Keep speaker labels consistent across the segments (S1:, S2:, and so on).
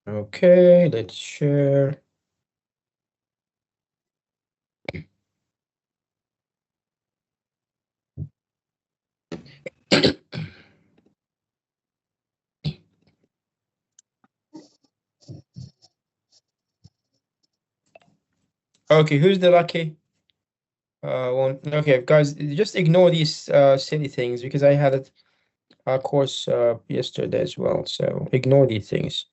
S1: Okay, let's share. Okay, who's the lucky one? Okay, guys, just ignore these silly things because I had a course yesterday as well, so ignore these things.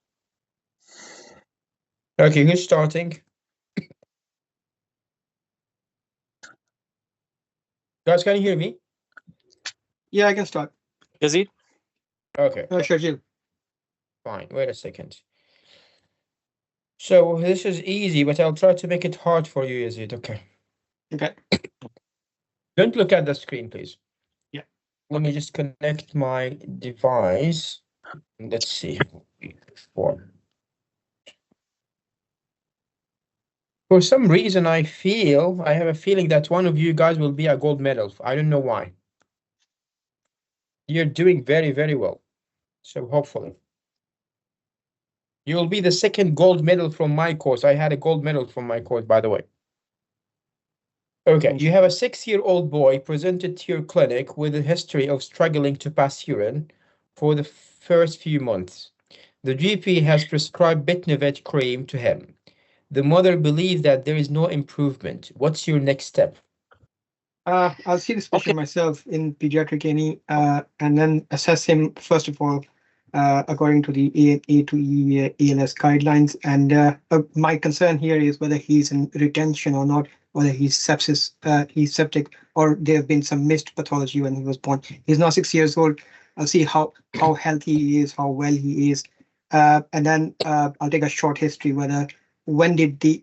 S1: Okay, who's starting? Guys, can you hear me?
S2: Yeah, I can start.
S3: Yazid?
S1: Okay,
S2: Shajil.
S1: fine. Wait a second. So this is easy, but I'll try to make it hard for you, Yazid. Okay.
S2: Okay.
S1: Don't look at the screen, please.
S2: Yeah.
S1: Let me just connect my device. Let's see. For some reason, I have a feeling that one of you guys will be a gold medal. I don't know why. You're doing very, very well. So hopefully. You will be the second gold medal from my course. I had a gold medal from my course, by the way. Okay, you have a 6-year-old boy presented to your clinic with a history of struggling to pass urine for the first few months. The GP has prescribed Bitnovet cream to him. The mother believes that there is no improvement. What's your next step?
S2: I'll see this
S3: Okay.
S2: patient myself in pediatric NE, and then assess him first of all, according to the A to E ALS guidelines. And my concern here is whether he's in retention or not, whether he's sepsis, he's septic, or there have been some missed pathology when he was born. He's now 6 years old. I'll see how healthy he is, how well he is, and then I'll take a short history. Whether when did the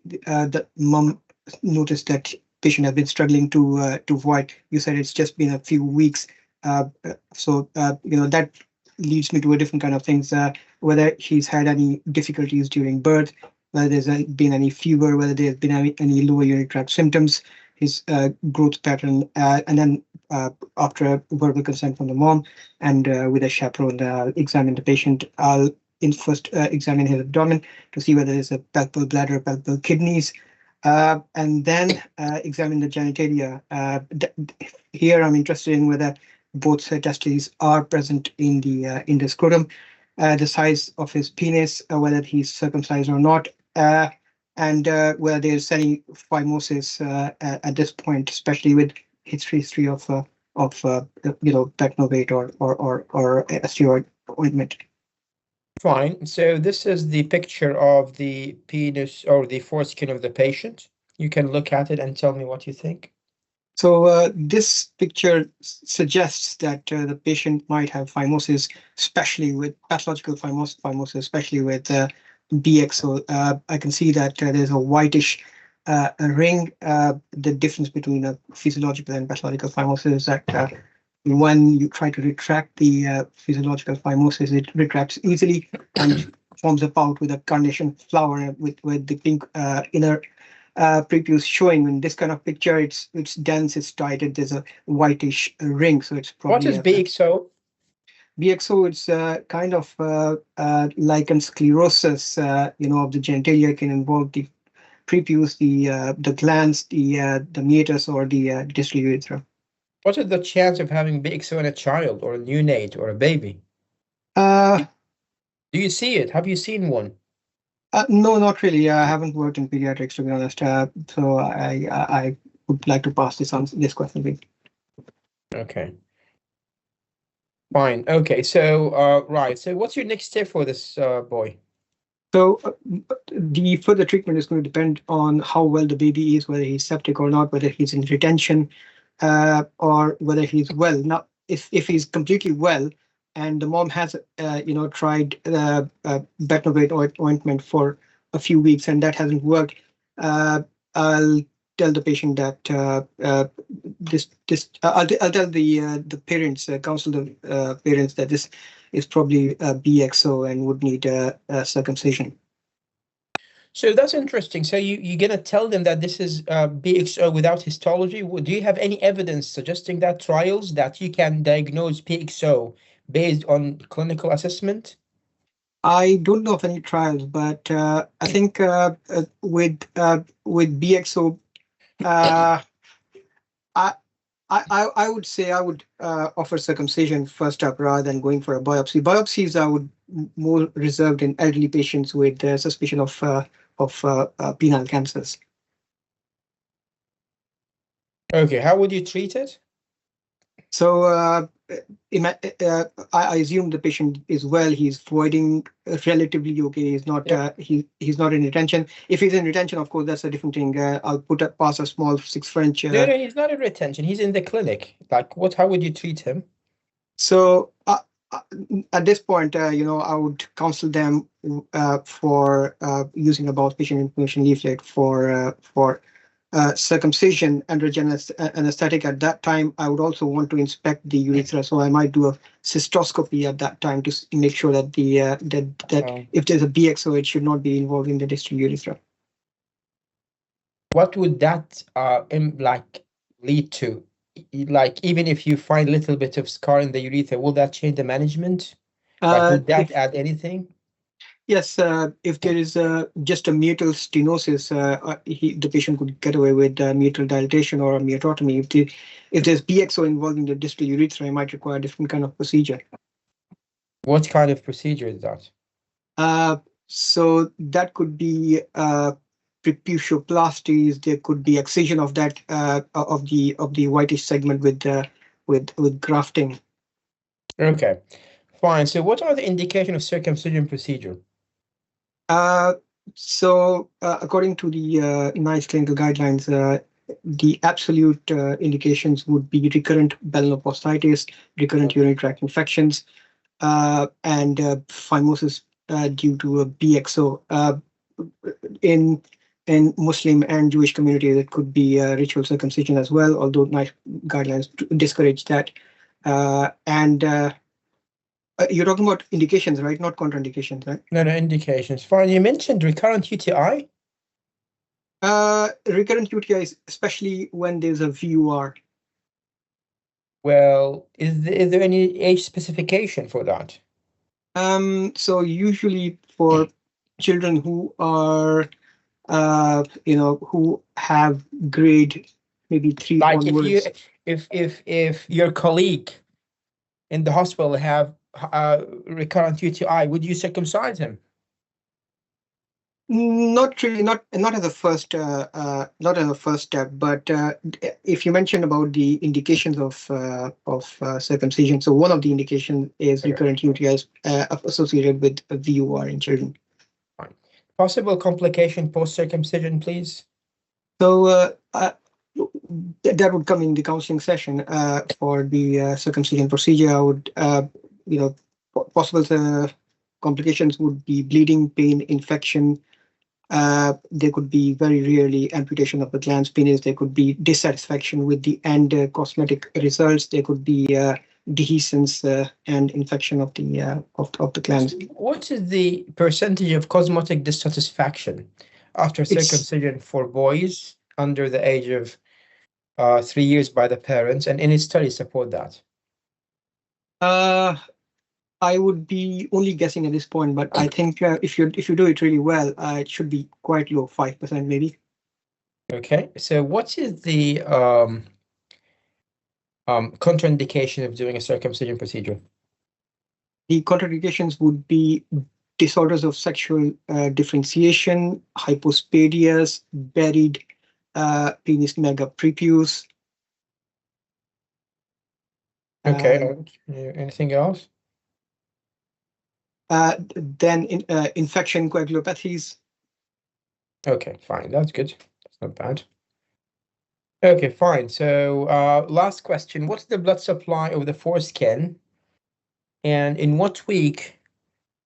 S2: mom notice that patient has been struggling to void. You said it's just been a few weeks, that leads me to a different kind of things. Whether she's had any difficulties during birth, whether there's been any fever, whether there's been any lower urinary tract symptoms, his growth pattern, and then after verbal consent from the mom and with a chaperone, examine the patient. I'll first examine his abdomen to see whether there's a palpable bladder, palpable kidneys, and then examine the genitalia. Here, I'm interested in whether both testes are present in the scrotum, the size of his penis, whether he's circumcised or not, and whether there's any phimosis at this point, especially with history of Becnovate or steroid ointment.
S1: Fine. So this is the picture of the penis or the foreskin of the patient. You can look at it and tell me what you think.
S2: So this picture suggests that the patient might have phimosis, especially with pathological phimosis, especially with BXO. I can see that there's a whitish ring. The difference between a physiological and pathological phimosis is that when you try to retract the physiological phimosis, it retracts easily and forms a pout with a carnation flower with the pink inner prepuce showing. In this kind of picture, it's dense, it's tight, there's a whitish ring, so it's
S1: What
S2: probably
S1: is
S2: a
S1: BXO?
S2: BXO. It's kind of lichen sclerosis, of the genitalia. Can involve the prepuce, the glands, the meatus, or the distal urethra.
S1: What is the chance of having BXO in a child or a neonate or a baby?
S2: Uh,
S1: Do you see it? Have you seen one?
S2: no, not really. I haven't worked in pediatrics, to be honest. So I would like to pass this question, please.
S1: Okay. Fine. Okay. So, right. So what's your next step for this boy?
S2: So the further treatment is going to depend on how well the baby is, whether he's septic or not, whether he's in retention, or whether he's well. Now, if he's completely well, and the mom has tried Betnovate ointment for a few weeks and that hasn't worked, I'll tell the patient that I'll tell the parents, counsel the parents that this is probably BXO and would need circumcision.
S1: So that's interesting. So you're gonna tell them that this is PXO without histology. Do you have any evidence suggesting that trials that you can diagnose PXO based on clinical assessment?
S2: I don't know of any trials, but I think with BXO, uh, I, I would say I would offer circumcision first up rather than going for a biopsy. Biopsies I would more reserved in elderly patients with suspicion of penile cancers.
S1: Okay, how would you treat it?
S2: So I assume the patient is well. He's voiding relatively okay. He's not
S1: Yep.
S2: he's not in retention. If he's in retention, of course, that's a different thing. I'll pass a small 6 French.
S1: No, no, he's not in retention. He's in the clinic. Like, what? How would you treat him?
S2: So uh, at this point, I would counsel them for using a bowel patient information leaflet for circumcision under general anesthetic. At that time, I would also want to inspect the urethra, so I might do a cystoscopy at that time to make sure that the that
S1: Um,
S2: if there's a BXO, it should not be involved in the distal urethra.
S1: what would that like lead to? Like, even if you find a little bit of scar in the urethra, will that change the management? Like, would that
S2: If
S1: add anything?
S2: Yes, if there is just a meatal stenosis, the patient could get away with meatal dilatation or a meatotomy. If there's BXO involving the distal urethra, it might require a different kind of procedure.
S1: What kind of procedure is that?
S2: Uh, so that could be preputioplasties. There could be excision of that of the whitish segment with grafting.
S1: Okay, fine. So, what are the indication of circumcision procedure?
S2: Uh, According to the NICE clinical guidelines, the absolute indications would be recurrent belinoposthitis, recurrent urinary tract infections, and phimosis due to a BXO. In Muslim and Jewish communities, it could be ritual circumcision as well, although NICE guidelines discourage that. And You're talking about indications, right? Not contraindications, right?
S1: No, no indications. Fine. You mentioned recurrent UTI.
S2: Recurrent UTIs, especially when there's a VUR.
S1: Well, is there any age specification for that?
S2: So usually for children who are, who have grade maybe 3
S1: Like,
S2: onwards.
S1: if your colleague in the hospital have recurrent UTI, would you circumcise him?
S2: Not really, not as a first, not as a first step. But if you mentioned about the indications of circumcision, so one of the indications is
S1: Okay,
S2: recurrent UTIs associated with a VUR in children.
S1: fine. Possible complication post circumcision, please.
S2: So that would come in the counseling session for the circumcision procedure. I would, possible complications would be bleeding, pain, infection. There could be very rarely amputation of the glans penis. There could be dissatisfaction with the end cosmetic results. There could be dehiscence and infection of the glands.
S1: What is the percentage of cosmetic dissatisfaction after
S2: It's
S1: circumcision for boys under the age of 3 years by the parents, and any studies support that?
S2: uh, I would be only guessing at this point, but I think if you do it really well, it should be quite low, 5% maybe.
S1: Okay, so what is the contraindication of doing a circumcision procedure?
S2: The contraindications would be disorders of sexual differentiation, hypospadias, buried penis mega prepuce.
S1: Okay,
S2: Um,
S1: anything else?
S2: then infection coagulopathies.
S1: Okay, fine, that's good. That's not bad. Okay, fine. So, last question. What's the blood supply of the foreskin, and in what week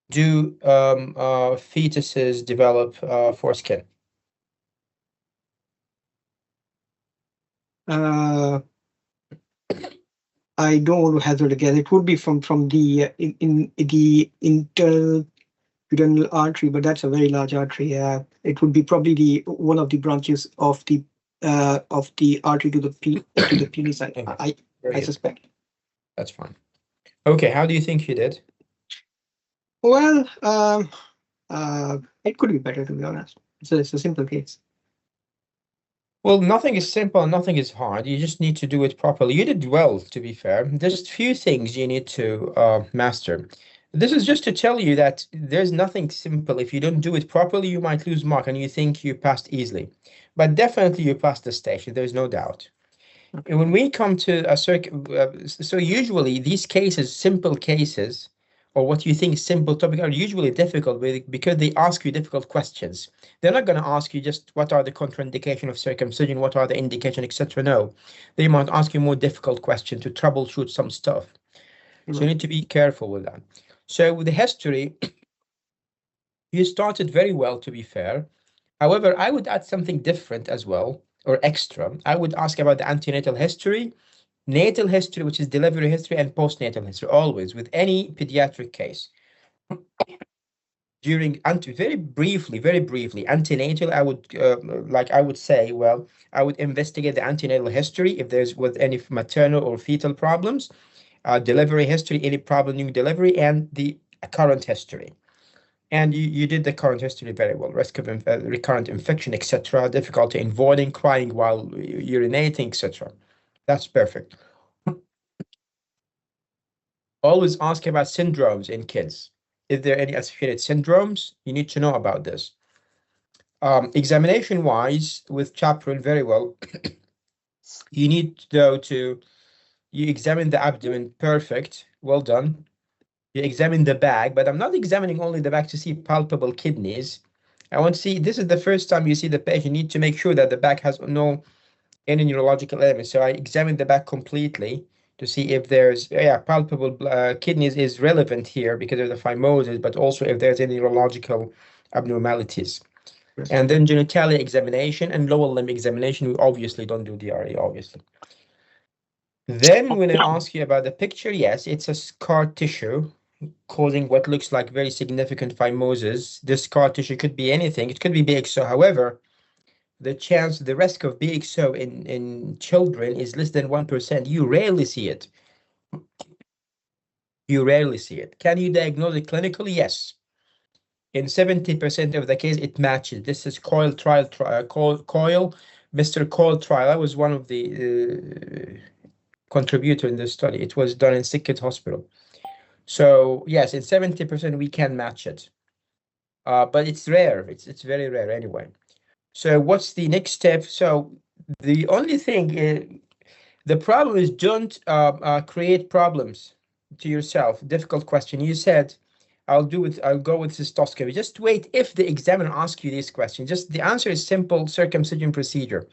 S1: do fetuses develop foreskin?
S2: Uh, I don't want to hazard a guess. It would be from the in the internal pudendal artery, but that's a very large artery. It would be probably the one of the branches of the artery to the penis.
S1: Okay,
S2: I
S1: very good.
S2: suspect.
S1: That's fine. Okay, how do you think you did?
S2: Well, it could be better, to be honest. It's a simple case.
S1: Well, nothing is simple and nothing is hard. You just need to do it properly. You did well, to be fair. There's few things you need to master. This is just to tell you that there's nothing simple. If you don't do it properly, you might lose mark and you think you passed easily. But definitely you passed the stage. There's no doubt.
S2: Okay.
S1: And when we come to a so usually these cases, simple cases, or what you think is simple topic are usually difficult because they ask you difficult questions. They're not going to ask you just what are the contraindication of circumcision, what are the indication, etc. No, they might ask you more difficult questions to troubleshoot some stuff. So you
S2: Right.
S1: need to be careful with that. So with the history, you started very well, to be fair. However, I would add something different as well, or extra. I would ask about the antenatal history, natal history, which is delivery history, and postnatal history, always with any pediatric case. During very briefly, antenatal, I would I would say, well, I would investigate the antenatal history if there's with any maternal or fetal problems, delivery history, any problem during delivery, and the current history. And you did the current history very well. Risk of recurrent infection, etc. Difficulty in voiding, crying while urinating, etc. That's perfect. Always ask about syndromes in kids. If there are any associated syndromes, you need to know about this. Examination wise, with chaperone, very well. You need though to you examine the abdomen, perfect, well done. You examine the bag, but I'm not examining only the bag to see palpable kidneys. I want to see this is the first time you see the patient. You need to make sure that the bag has no any neurological elements. So I examine the back completely to see if there's yeah palpable kidneys is relevant here because of the phimosis, but also if there's any neurological abnormalities.
S2: Yes.
S1: And then genitalia examination and lower limb examination. We obviously don't do DRE, obviously. Then when I ask you about the picture, yes, it's a scar tissue causing what looks like very significant phimosis. This scar tissue could be anything. It could be BXO. However, the risk of BXO in children is less than 1%. You rarely see it. You rarely see it. Can you diagnose it clinically? Yes. In 70% of the case, it matches. This is coil trial, coil, Mr. Coil trial. I was one of the contributor in this study. It was done in Sick Kids Hospital. So yes, in 70% we can match it. But it's rare. It's very rare anyway. So what's the next step? So the only thing is, the problem is don't create problems to yourself. Difficult question. You said, I'll go with cystoscopy. Just wait if the examiner asks you this question. Just the answer is simple circumcision procedure.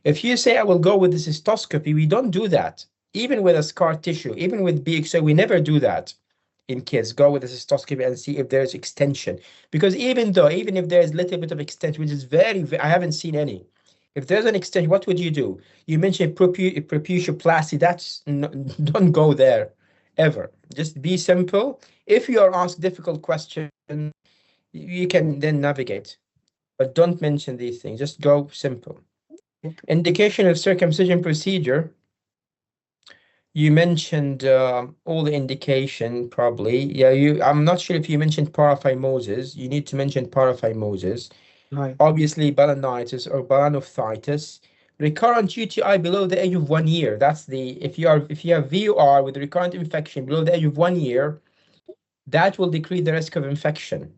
S1: If you say I will go with the cystoscopy, we don't do that. Even with a scar tissue, even with BXO, we never do that in kids. Go with the cystoscopy and see if there's extension. Because even if there's a little bit of extension, which is I haven't seen any. If there's an extension, what would you do? You mentioned preputioplasty. Don't go there ever. Just be simple. If you are asked difficult question, you can then navigate. But don't mention these things. Just go simple.
S2: Okay.
S1: Indication of circumcision procedure. You mentioned all the indication probably. Yeah, I'm not sure if you mentioned paraphimosis. You need to mention paraphimosis.
S2: Right.
S1: Obviously, balanitis or balanophthitis. Recurrent UTI below the age of 1 year. That's the if you have VUR with recurrent infection below the age of 1 year, that will decrease the risk of infection.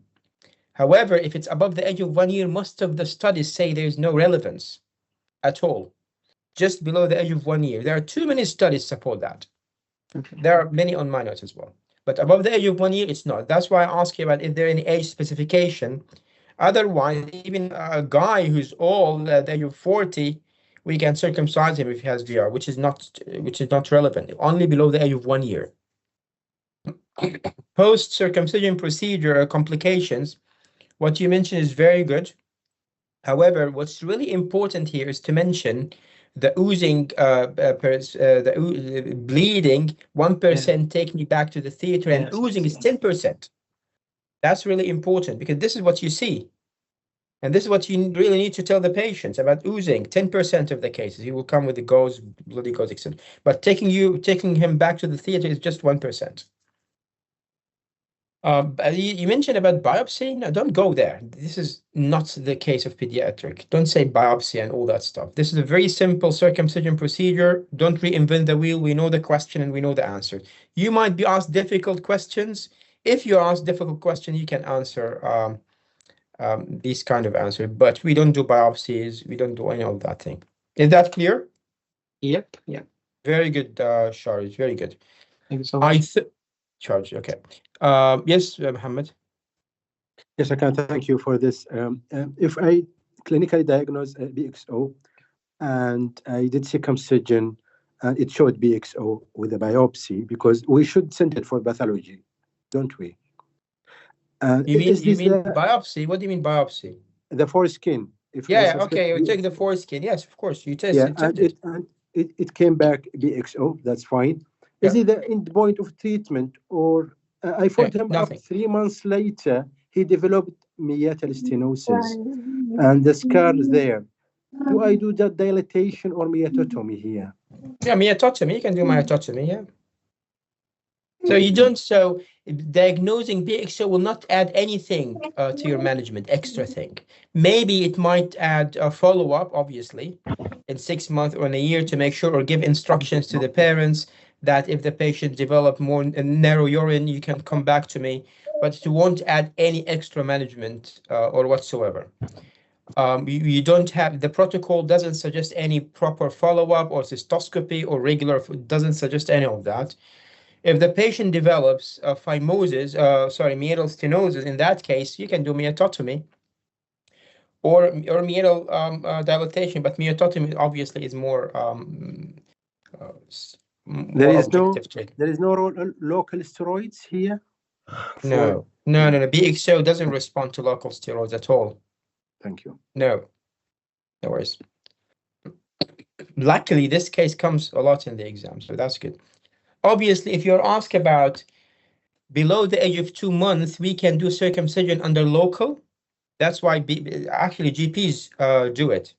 S1: However, if it's above the age of 1 year, most of the studies say there is no relevance at all. Just below the age of 1 year. There are too many studies support that.
S2: Okay.
S1: There are many on my notes as well. But above the age of 1 year, it's not. That's why I ask you about if there any age specification. Otherwise, even a guy who's old at the age of 40, we can circumcise him if he has VR, which is not relevant. Only below the age of 1 year. Post circumcision procedure complications. What you mentioned is very good. However, what's really important here is to mention the oozing, bleeding,
S2: Yeah.
S1: 1% take me back to the theater, and
S2: Yes.
S1: oozing
S2: Yes.
S1: is
S2: Yes.
S1: 10%. That's really important because this is what you see. And this is what you really need to tell the patients about oozing. 10% of the cases, he will come with the gauze, bloody gauze, etc. But taking him back to the theater is just 1%. You mentioned about biopsy. No, don't go there. This is not the case of pediatric. Don't say biopsy and all that stuff. This is a very simple circumcision procedure. Don't reinvent the wheel. We know the question and we know the answer. You might be asked difficult questions. If you're asked difficult questions, you can answer these kind of answers. But we don't do biopsies. We don't do any of that thing. Is that clear?
S2: Yep. Yeah.
S1: Very good, Charles. Very good.
S2: Thank you so
S1: I
S2: much.
S1: Charge. Okay. Yes, Mohammed.
S3: Yes, I can thank you for this. If I clinically diagnose BXO and I did circumcision and it showed BXO with a biopsy, because we should send it for pathology, don't we? Is
S1: You
S3: this
S1: mean biopsy? What do you mean biopsy?
S3: the foreskin? If I
S1: Yeah,
S3: suspect
S1: okay. We take the
S3: BXO,
S1: foreskin. Yes, of course. You test
S3: yeah,
S1: it, test it.
S3: and it came back BXO, that's fine. Is
S1: Yeah.
S3: it the end point of treatment, or I
S1: No,
S3: followed him up
S1: nothing.
S3: 3 months later, he developed meatal stenosis and the scar is there. Do I do that dilatation or meatotomy here?
S1: Yeah, myototomy. You can do myototomy. Yeah. So you don't. So diagnosing BXO will not add anything to your management. Extra thing. Maybe it might add a follow up, obviously, in 6 months or in a year to make sure, or give instructions to the parents that if the patient develop more narrow urine, you can come back to me. But it won't add any extra management or whatsoever. You don't have, the protocol doesn't suggest any proper follow-up or cystoscopy or regular, doesn't suggest any of that. If the patient develops phimosis, meatal stenosis, in that case, you can do myototomy or meatal dilatation, but myototomy obviously is uh,
S3: There
S1: more
S3: is no
S1: objective treatment.
S3: there is no local steroids here for.
S1: No. BXO doesn't respond to local steroids at all.
S3: Thank you.
S1: No worries. Luckily, this case comes a lot in the exam, so that's good. Obviously, if you're asked about below the age of 2 months, we can do circumcision under local. That's why actually GPs do it.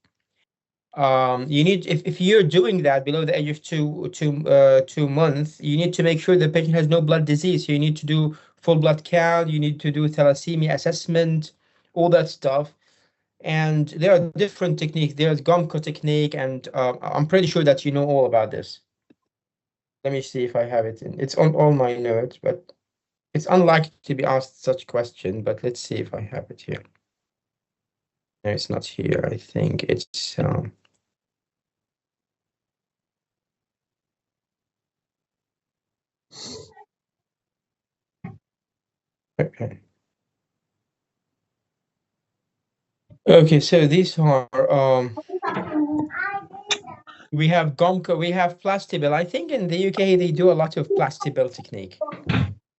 S1: You need, if you're doing that below the age of 2 months, you need to make sure the patient has no blood disease. So you need to do full blood count, you need to do thalassemia assessment, all that stuff. And there are different techniques. There's Gomco technique, and I'm pretty sure that you know all about this. Let me see if I have it in. It's on all my notes, but it's unlikely to be asked such question. But let's see if I have it here. No, it's not here. I think it's okay. Okay, so these are we have Gomco, we have Plastibel. I think in the UK they do a lot of Plastibel technique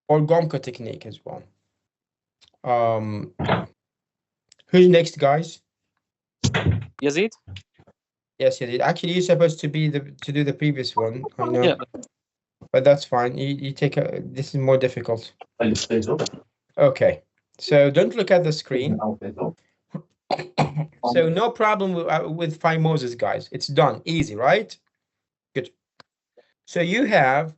S1: or Gomco technique as well. Who's next, guys?
S4: Yazid?
S1: Yes, you did. Actually, you're supposed to be to do the previous one. I know.
S4: Yeah.
S1: But that's fine. You take this is more difficult. Okay. So don't look at the screen. So no problem with phimosis, guys. It's done. Easy, right? Good. So you have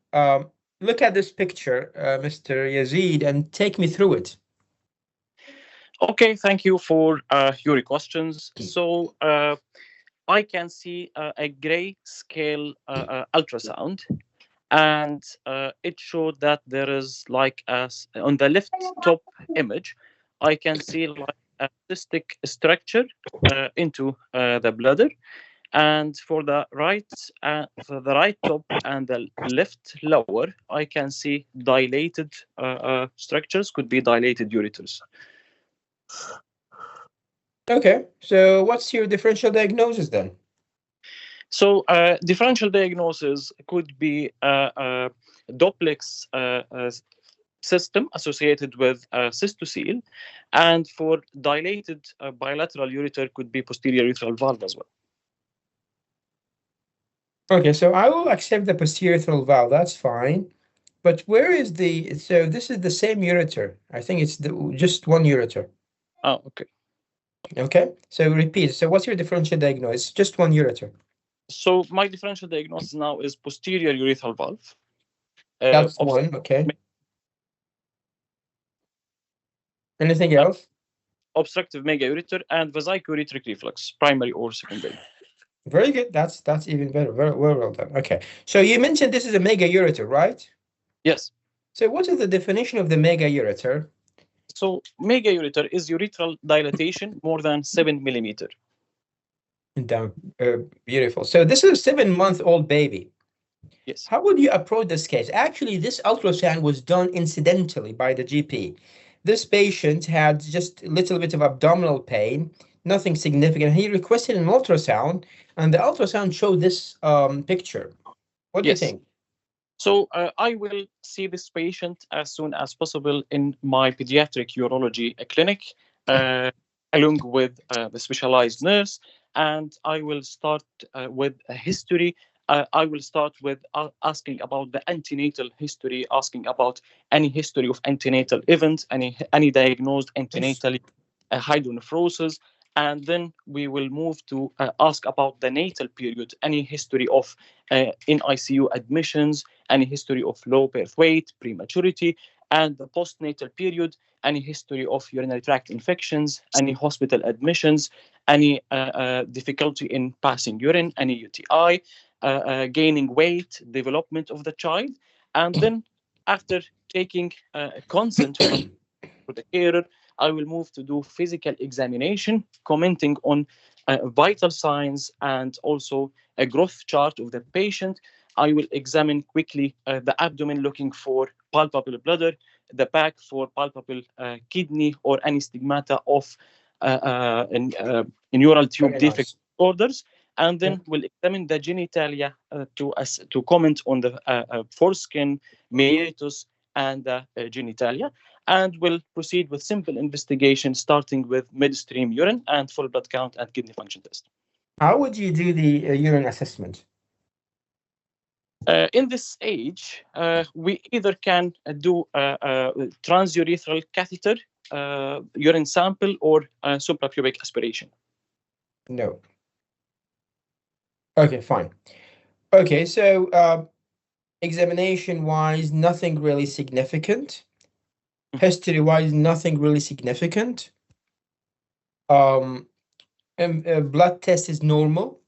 S1: look at this picture, Mr. Yazid, and take me through it.
S4: Okay, thank you for your questions. So I can see a gray scale ultrasound, and it showed that there is like on the left top image, I can see like a cystic structure into the bladder, and for the right top and the left lower, I can see dilated structures, could be dilated ureters.
S1: Okay, so what's your differential diagnosis then?
S4: So differential diagnosis could be a duplex system associated with cystocele, and for dilated bilateral ureter could be posterior urethral valve as well.
S1: Okay, so I will accept the posterior urethral valve, that's fine. But where is the, so this is the same ureter. I think it's just one ureter.
S4: Oh, okay.
S1: Okay, so repeat. So what's your differential diagnosis? Just one ureter.
S4: So my differential diagnosis now is posterior urethral valve.
S1: That's one, okay. Anything else?
S4: Obstructive megaureter and vascular-ureteric reflux, primary or secondary.
S1: Very good. That's even better. Very well done. Okay. So you mentioned this is a mega ureter, right?
S4: Yes.
S1: So what is the definition of the mega ureter?
S4: So megaureter is urethral dilatation more than 7 millimeter.
S1: Down. Beautiful. So this is a 7-month-old baby.
S4: Yes.
S1: How would you approach this case? Actually, this ultrasound was done incidentally by the GP. This patient had just a little bit of abdominal pain, nothing significant. He requested an ultrasound, and the ultrasound showed this picture. What do you
S4: Yes.
S1: think?
S4: So I will see this patient as soon as possible in my pediatric urology clinic, along with the specialized nurse, and I will start with a history. I will start with asking about the antenatal history, asking about any history of antenatal events, any diagnosed antenatal hydronephrosis, and then we will move to ask about the natal period, any history of in ICU admissions, any history of low birth weight, prematurity, and the postnatal period, any history of urinary tract infections, any hospital admissions, any difficulty in passing urine, any UTI, gaining weight, development of the child, and then after taking consent from the carer, I will move to do physical examination, commenting on vital signs and also a growth chart of the patient. I will examine quickly the abdomen, looking for palpable bladder, the back for palpable kidney or any stigmata of neural tube
S1: Very
S4: defect
S1: nice.
S4: disorders, and then we'll examine the genitalia to comment on the foreskin, meatus, and genitalia, and will proceed with simple investigation, starting with midstream urine and full blood count and kidney function test.
S1: How would you do the urine assessment?
S4: In this age, we either can do a transurethral catheter, urine sample, or suprapubic aspiration.
S1: No. Okay, fine. Okay, so examination-wise, nothing really significant. History-wise, nothing really significant. And blood test is normal.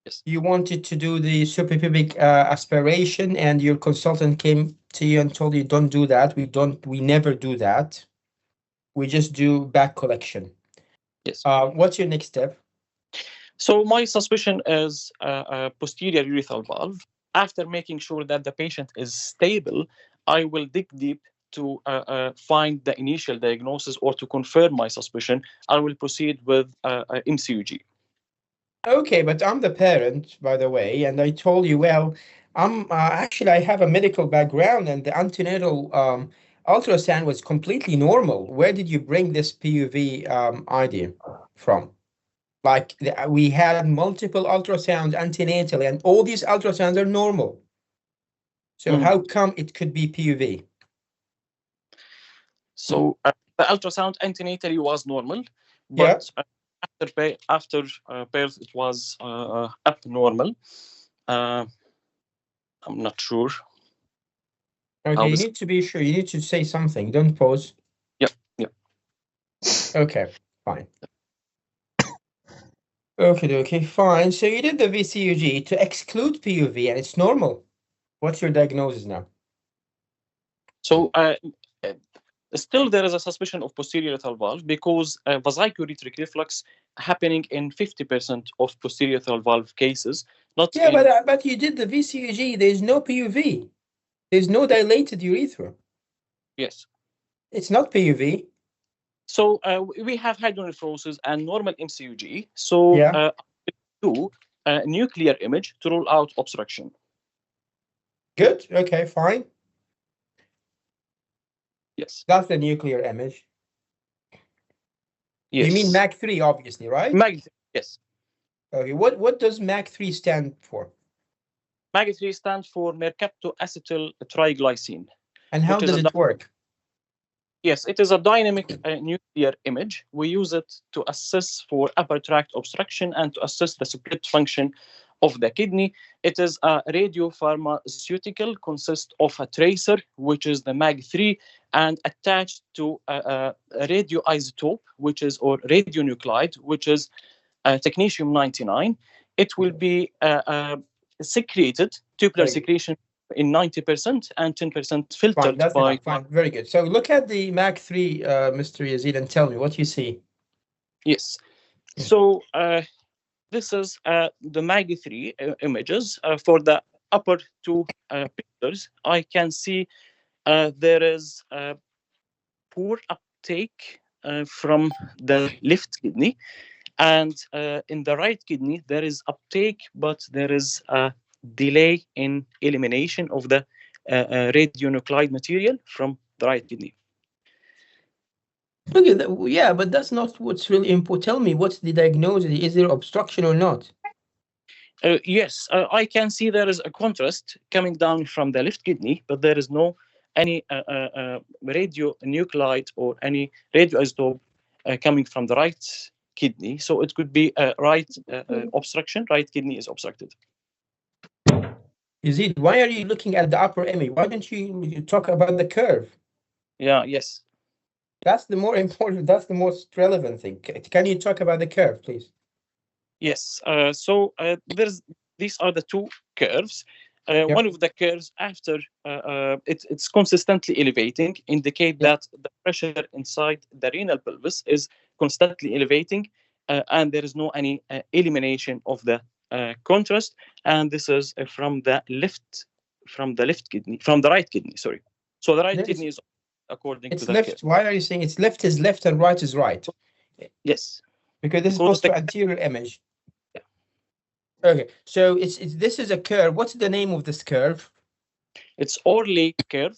S4: Yes.
S1: You wanted to do the suprapubic aspiration, and your consultant came to you and told you, don't do that. We never do that. We just do back collection.
S4: Yes.
S1: What's your next step?
S4: So my suspicion is a posterior urethral valve. After making sure that the patient is stable, I will dig deep to find the initial diagnosis, or to confirm my suspicion, I will proceed with MCUG.
S1: Okay, but I'm the parent, by the way, and I told you, well, I'm actually I have a medical background, and the antenatal ultrasound was completely normal. Where did you bring this PUV idea from? Like we had multiple ultrasounds antenatally, and all these ultrasounds are normal. So how come it could be PUV?
S4: So the ultrasound antenatally was normal,
S1: Yeah.
S4: but after birth it was abnormal. I'm not sure.
S1: Okay, you need to be sure. You need to say something. Don't pause.
S4: Yep. Yep.
S1: Okay, fine. Okay, fine. So you did the VCUG to exclude PUV, and it's normal. What's your diagnosis now?
S4: So still there is a suspicion of posterior urethral valve, because vascular-ureteric reflux happening in 50% of posterior urethral valve cases. Not
S1: Yeah,
S4: in...
S1: but you did the VCUG. There's no PUV. There's no dilated urethra.
S4: Yes.
S1: It's not PUV.
S4: So we have hydronephrosis and normal MCUG. So
S1: Yeah.
S4: do a nuclear image to rule out obstruction.
S1: Good. Okay, fine.
S4: Yes.
S1: That's the nuclear image.
S4: Yes.
S1: You mean MAC3, obviously, right?
S4: Yes.
S1: Okay. What does MAC3 stand for?
S4: MAG3 stands for mercaptoacetyl triglycine.
S1: And how does it work?
S4: Yes, it is a dynamic nuclear image. We use it to assess for upper tract obstruction and to assess the split function of the kidney. It is a radiopharmaceutical, consists of a tracer, which is the MAG3, and attached to a radioisotope, which is, or radionuclide, which is technetium-99. It will be secreted, tubular secretion in 90% and 10% filtered
S1: Fine, that's
S4: by...
S1: enough. Fine, very good. So look at the MAG3, Mr. Yazid, and tell me what you see.
S4: Yes. So this is the MAG3 images. For the upper two pictures, I can see there is poor uptake from the left kidney, and in the right kidney there is uptake, but there is a delay in elimination of the radionuclide material from the right kidney.
S1: Look at that. Yeah, but that's not what's really important. Tell me, what's the diagnosis? Is there obstruction or not?
S4: Yes, I can see there is a contrast coming down from the left kidney, but there is no any radionuclide or any radioisotope coming from the right kidney. So it could be a right obstruction. Right kidney is obstructed.
S1: Yazid, why are you looking at the upper image? Why don't you talk about the curve?
S4: Yeah. Yes.
S1: That's the more important. That's the most relevant thing. Can you talk about the curve, please?
S4: Yes. So these are the two curves. One of the curves, after it's consistently elevating, indicate that the pressure inside the renal pelvis is constantly elevating, and there is no any elimination of the contrast. And this is from the right kidney. Sorry. So the right kidney is according to the
S1: left.
S4: curve.
S1: Why are you saying it's left is left and right is right?
S4: Yes.
S1: Because this is supposed to anterior image. Okay, so this is a curve. What's the name of this curve?
S4: It's Orley curve.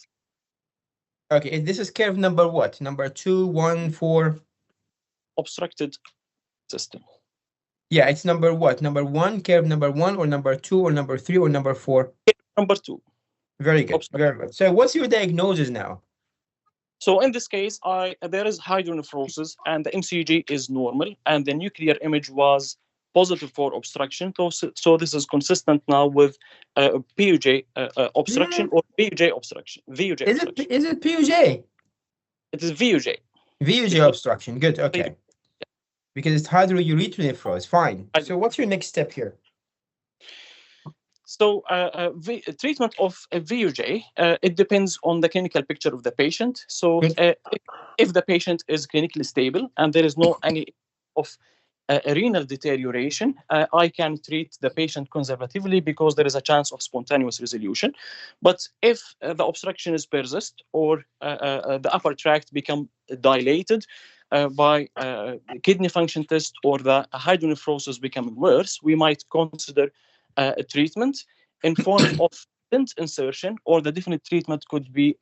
S1: Okay, this is curve number what? Number 2, 1, 4?
S4: Obstructed system.
S1: Yeah, it's number what? Number 1, curve number 1, or number 2, or number 3, or number 4?
S4: Number 2.
S1: Very good, very good. So what's your diagnosis now?
S4: So in this case, there is hydronephrosis, and the MCG is normal, and the nuclear image was positive for obstruction. So this is consistent now with PUJ obstruction or VUJ obstruction. VUJ obstruction.
S1: Is it PUJ?
S4: It is VUJ.
S1: VUJ obstruction. Good. Okay. Because it's hydroureteronephrosis. Fine. So what's your next step here?
S4: So treatment of VUJ, it depends on the clinical picture of the patient. So if the patient is clinically stable and there is no any of renal deterioration, I can treat the patient conservatively because there is a chance of spontaneous resolution. But if the obstruction is persist or the upper tract become dilated by kidney function test or the hydronephrosis becoming worse, we might consider a treatment in form of stent insertion, or the definite treatment could be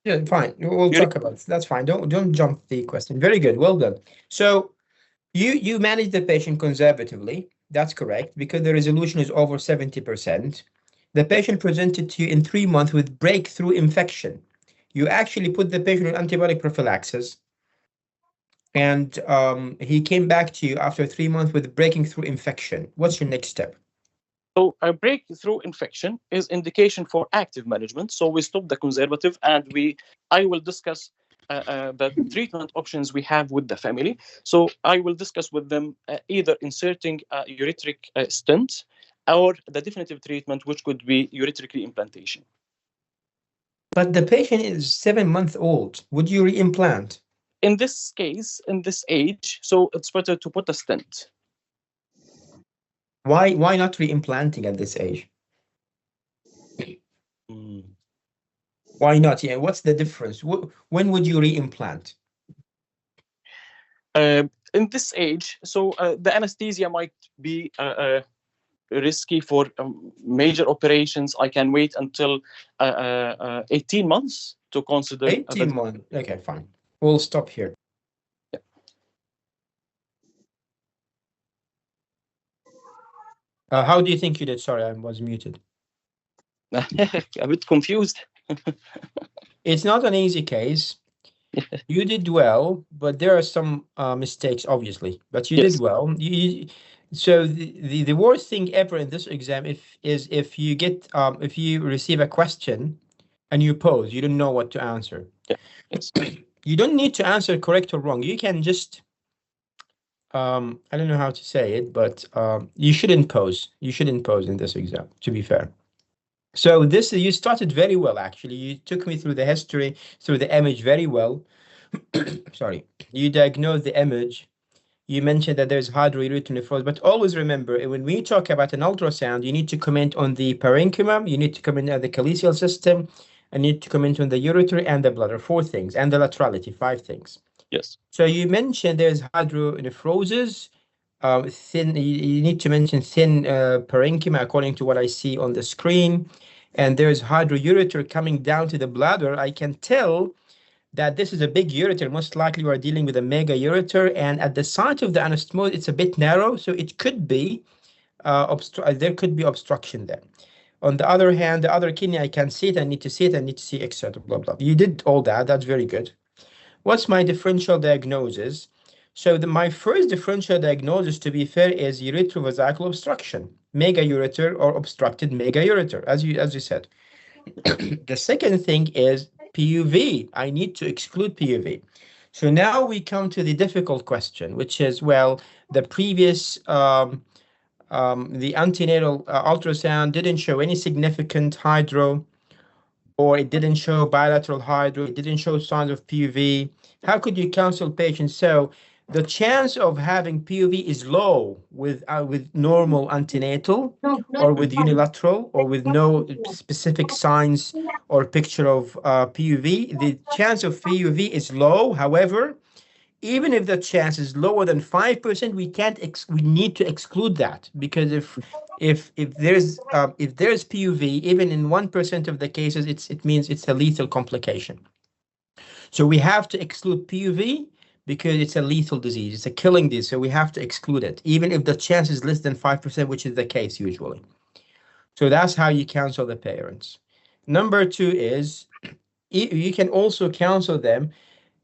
S1: yeah, fine. We'll talk about it. That's fine. Don't jump the question. Very good. Well done. So you manage the patient conservatively. That's correct, because the resolution is over 70%. The patient presented to you in 3 months with breakthrough infection. You actually put the patient on antibiotic prophylaxis, and he came back to you after 3 months with breaking through infection. What's your next step?
S4: So a breakthrough infection is indication for active management. So we stop the conservative, and I will discuss the treatment options we have with the family. So I will discuss with them either inserting a ureteric stent or the definitive treatment, which could be ureteric reimplantation.
S1: But the patient is 7 months old. Would you reimplant?
S4: In this case, in this age, so it's better to put a stent.
S1: Why not reimplanting at this age? Why not? Yeah, what's the difference? When would you reimplant?
S4: In this age, so the anesthesia might be risky for major operations. I can wait until 18 months to consider.
S1: 18 months. Okay, fine. We'll stop here.
S4: Yeah.
S1: How do you think you did? Sorry, I was muted.
S4: A bit confused.
S1: It's not an easy case. You did well, but there are some mistakes, obviously. But you did well. So the worst thing ever in this exam is if you get if you receive a question and you pause, you don't know what to answer.
S4: Yeah. Yes.
S1: You don't need to answer correct or wrong. You can just I don't know how to say it, but you shouldn't pose. You shouldn't pose in this exam, to be fair. So this you started very well actually. You took me through the history, through the image very well. Sorry. You diagnosed the image. You mentioned that there's hydroureter nephrosis, but always remember when we talk about an ultrasound, you need to comment on the parenchyma, you need to comment on the calyceal system, and you need to comment on the ureter and the bladder, 4 things, and the laterality, 5 things.
S4: Yes.
S1: So you mentioned there's hydronephrosis, thin. You need to mention thin parenchyma according to what I see on the screen, and there's hydroureter coming down to the bladder. I can tell that this is a big ureter. Most likely we are dealing with a mega ureter, and at the site of the anastomosis, it's a bit narrow, so it could be there could be obstruction there. On the other hand, the other kidney, I can see it, I need to see it, I need to see, etc. Blah blah. You did all that. That's very good. What's my differential diagnosis? So my first differential diagnosis, to be fair, is uretrovesical obstruction, mega ureter or obstructed mega ureter, as you said. The second thing is PUV. I need to exclude PUV. So now we come to the difficult question, which is, well, the previous, the antenatal ultrasound didn't show any significant hydro, or it didn't show bilateral hydro, it didn't show signs of PUV. How could you counsel patients? So the chance of having PUV is low with normal antenatal or with unilateral or with no specific signs or picture of PUV. The chance of PUV is low. However, even if the chance is lower than 5%, we need to exclude that, because if there's PUV, even in 1% of the cases, it means it's a lethal complication. So we have to exclude PUV because it's a lethal disease, it's a killing disease, so we have to exclude it, even if the chance is less than 5%, which is the case usually. So that's how you counsel the parents. Number 2 is you can also counsel them,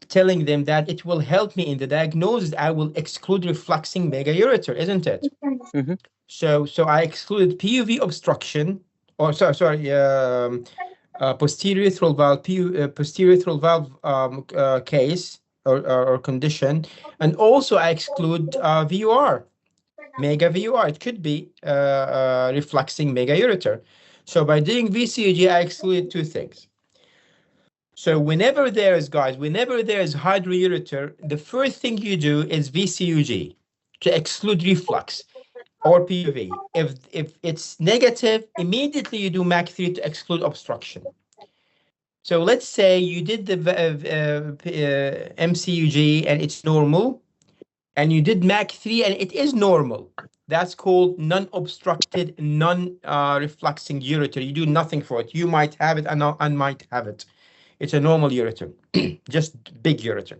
S1: telling them that it will help me in the diagnosis. I will exclude refluxing mega ureter, isn't it?
S4: Mm-hmm.
S1: So I excluded PUV obstruction, or posterior urethral valve, posterior urethral valve case or condition, and also I exclude VUR, mega VUR. It could be refluxing mega ureter. So by doing VCUG, I excluded 2 things. So whenever there is hydroureter, the first thing you do is VCUG to exclude reflux or PUV. If it's negative, immediately you do MAC3 to exclude obstruction. So let's say you did the MCUG and it's normal, and you did MAC3 and it is normal. That's called non-obstructed, non-refluxing ureter. You do nothing for it. You might have it and might have it. It's a normal ureter, just big ureter.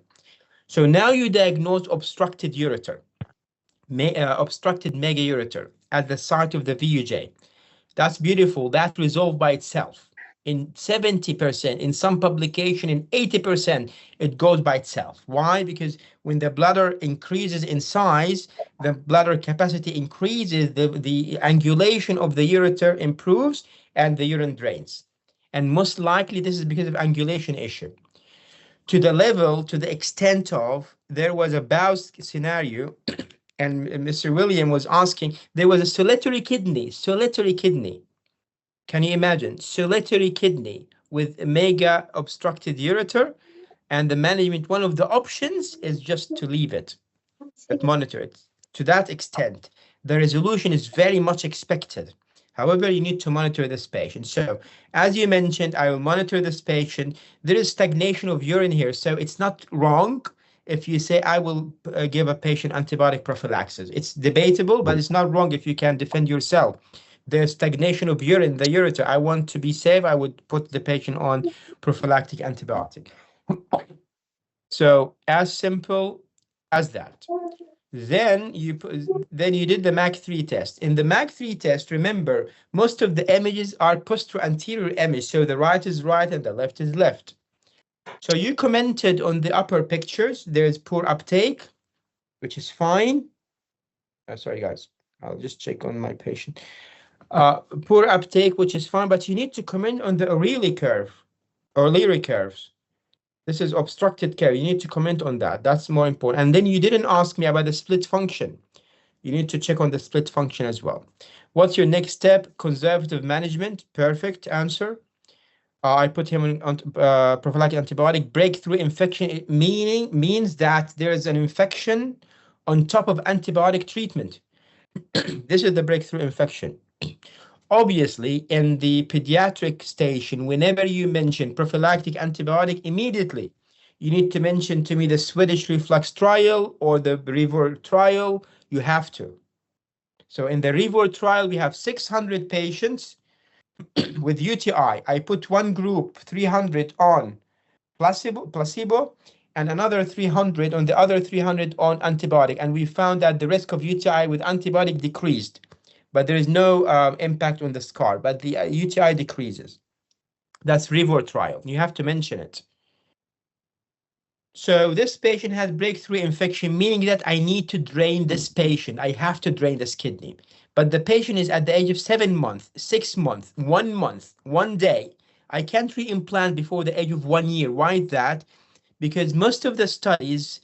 S1: So now you diagnose obstructed ureter, obstructed mega ureter at the site of the VUJ. That's beautiful. That resolved by itself. In 70%, in some publication, in 80%, it goes by itself. Why? Because when the bladder increases in size, the bladder capacity increases, the angulation of the ureter improves, and the urine drains. And most likely this is because of angulation issue. To the extent of, there was a Bowes scenario, and Mr. William was asking, there was a solitary kidney. Can you imagine? Solitary kidney with a mega obstructed ureter, and the management, one of the options is just to leave it, but monitor it. To that extent, the resolution is very much expected. However, you need to monitor this patient. So as you mentioned, I will monitor this patient. There is stagnation of urine here, so it's not wrong if you say I will give a patient antibiotic prophylaxis. It's debatable, but it's not wrong if you can defend yourself. There's stagnation of urine in the ureter. I want to be safe. I would put the patient on prophylactic antibiotic. So as simple as that. Then you did the MAC3 test. In the MAC3 test, remember, most of the images are posterior-anterior image, so the right is right and the left is left. So you commented on the upper pictures. There's poor uptake, which is fine. Sorry, guys. I'll just check on my patient. Poor uptake, which is fine, but you need to comment on the O'Reilly curve or Leary curves. This is obstructed curve. You need to comment on that. That's more important. And then you didn't ask me about the split function. You need to check on the split function as well. What's your next step? Conservative management. Perfect answer. I put him on prophylactic antibiotic. Breakthrough infection, it means that there is an infection on top of antibiotic treatment. This is the breakthrough infection. Obviously, in the pediatric station, whenever you mention prophylactic antibiotic, immediately you need to mention to me the Swedish reflux trial or the REVOR trial. You have to. So in the REVOR trial, we have 600 patients with UTI. I put one group, 300 on placebo, and another 300 on the other 300 on antibiotic. And we found that the risk of UTI with antibiotic decreased, but there is no impact on the scar, but the UTI decreases. That's REVOR trial. You have to mention it. So this patient has breakthrough infection, meaning that I need to drain this patient. I have to drain this kidney. But the patient is at the age of 7 months, 6 months, 1 month, 1 day. I can't reimplant before the age of 1 year. Why is that? Because most of the studies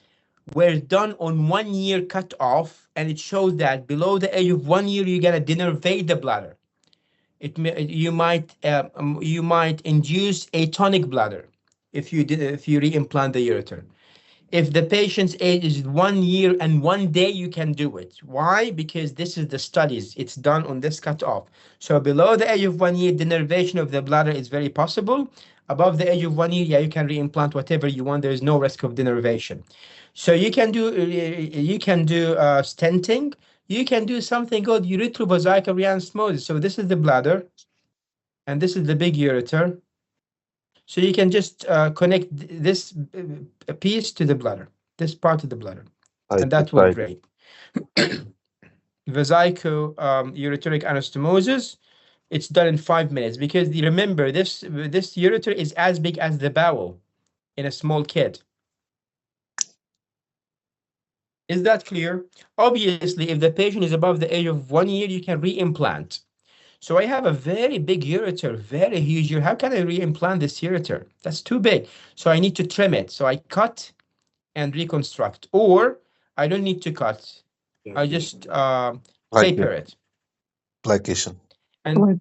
S1: were done on 1 year cutoff, and it shows that below the age of 1 year, you're gonna denervate the bladder. You might induce atonic bladder if you reimplant the ureter. If the patient's age is 1 year and 1 day, you can do it. Why? Because this is the studies. It's done on this cutoff. So below the age of 1 year, denervation of the bladder is very possible. Above the age of 1 year, yeah, you can reimplant whatever you want. There is no risk of denervation. So you can do stenting. You can do something called urethrovesical reanastomosis. So this is the bladder, and this is the big ureter. So you can just connect this piece to the bladder, this part of the bladder, and that will drain. Vesico ureteric anastomosis, it's done in 5 minutes, because remember, this ureter is as big as the bowel in a small kid. Is that clear? Obviously, if the patient is above the age of 1 year, you can reimplant. So I have a very big ureter, very huge ureter. How can I reimplant this ureter? That's too big. So I need to trim it. So I cut and reconstruct, or I don't need to cut. I just taper it.
S5: Plication.
S1: And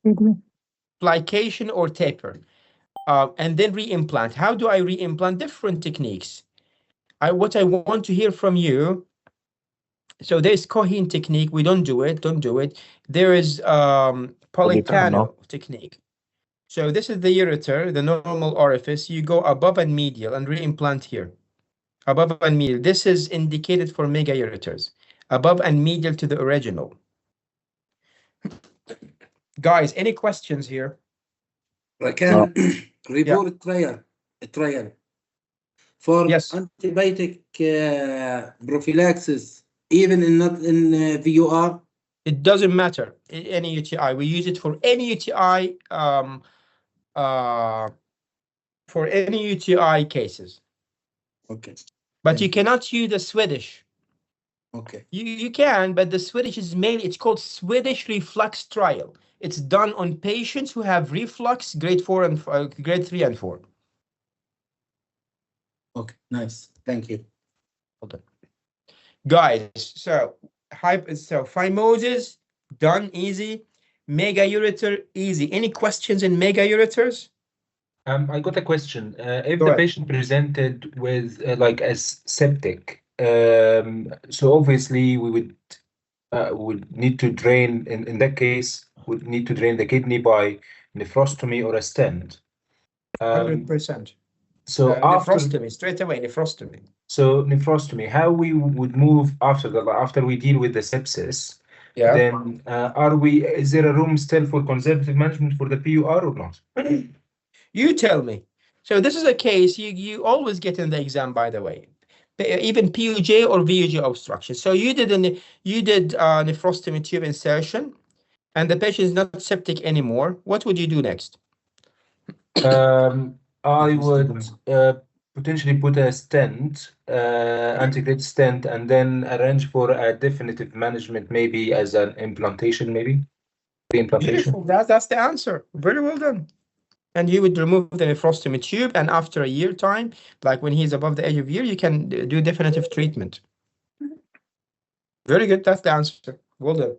S1: plication or taper. And then reimplant. How do I reimplant? Different techniques. What I want to hear from you. So there's Cohen technique. We don't do it. There is Politano technique. So this is the ureter, the normal orifice. You go above and medial and reimplant here. Above and medial. This is indicated for mega ureters. Above and medial to the original. Guys, any questions here?
S6: I can report trial for antibiotic prophylaxis, even not in VUR.
S1: It doesn't matter. Any UTI, we use it for any UTI. For any UTI cases.
S6: Okay.
S1: But you cannot use the Swedish.
S6: Okay.
S1: You can, but the Swedish is mainly, it's called Swedish reflux trial. It's done on patients who have reflux grade 4 and grade 3 and 4.
S6: Okay, nice. Thank you.
S1: Hold on. Guys, so phimosis, done, easy. Mega ureter, easy. Any questions in mega ureters?
S7: I got a question. If the patient presented with like as septic, so obviously we would need to drain, in that case, would need to drain the kidney by nephrostomy or a stent.
S1: 100%.
S7: So
S1: nephrostomy, straight away, nephrostomy.
S7: So nephrostomy, how we would move after that, after we deal with the sepsis, then is there a room still for conservative management for the PUR or not?
S1: You tell me. So this is a case you always get in the exam, by the way, even PUJ or VUJ obstruction. So you did nephrostomy tube insertion, and the patient is not septic anymore. What would you do next?
S7: I would potentially put a stent, integrate stent, and then arrange for a definitive management, maybe as an implantation, maybe re-implantation.
S1: Beautiful. That's the answer. Very well done. And you would remove the nephrostomy tube, and after a year time, like when he's above the age of year, you can do definitive treatment. Very good. That's the answer. Well done.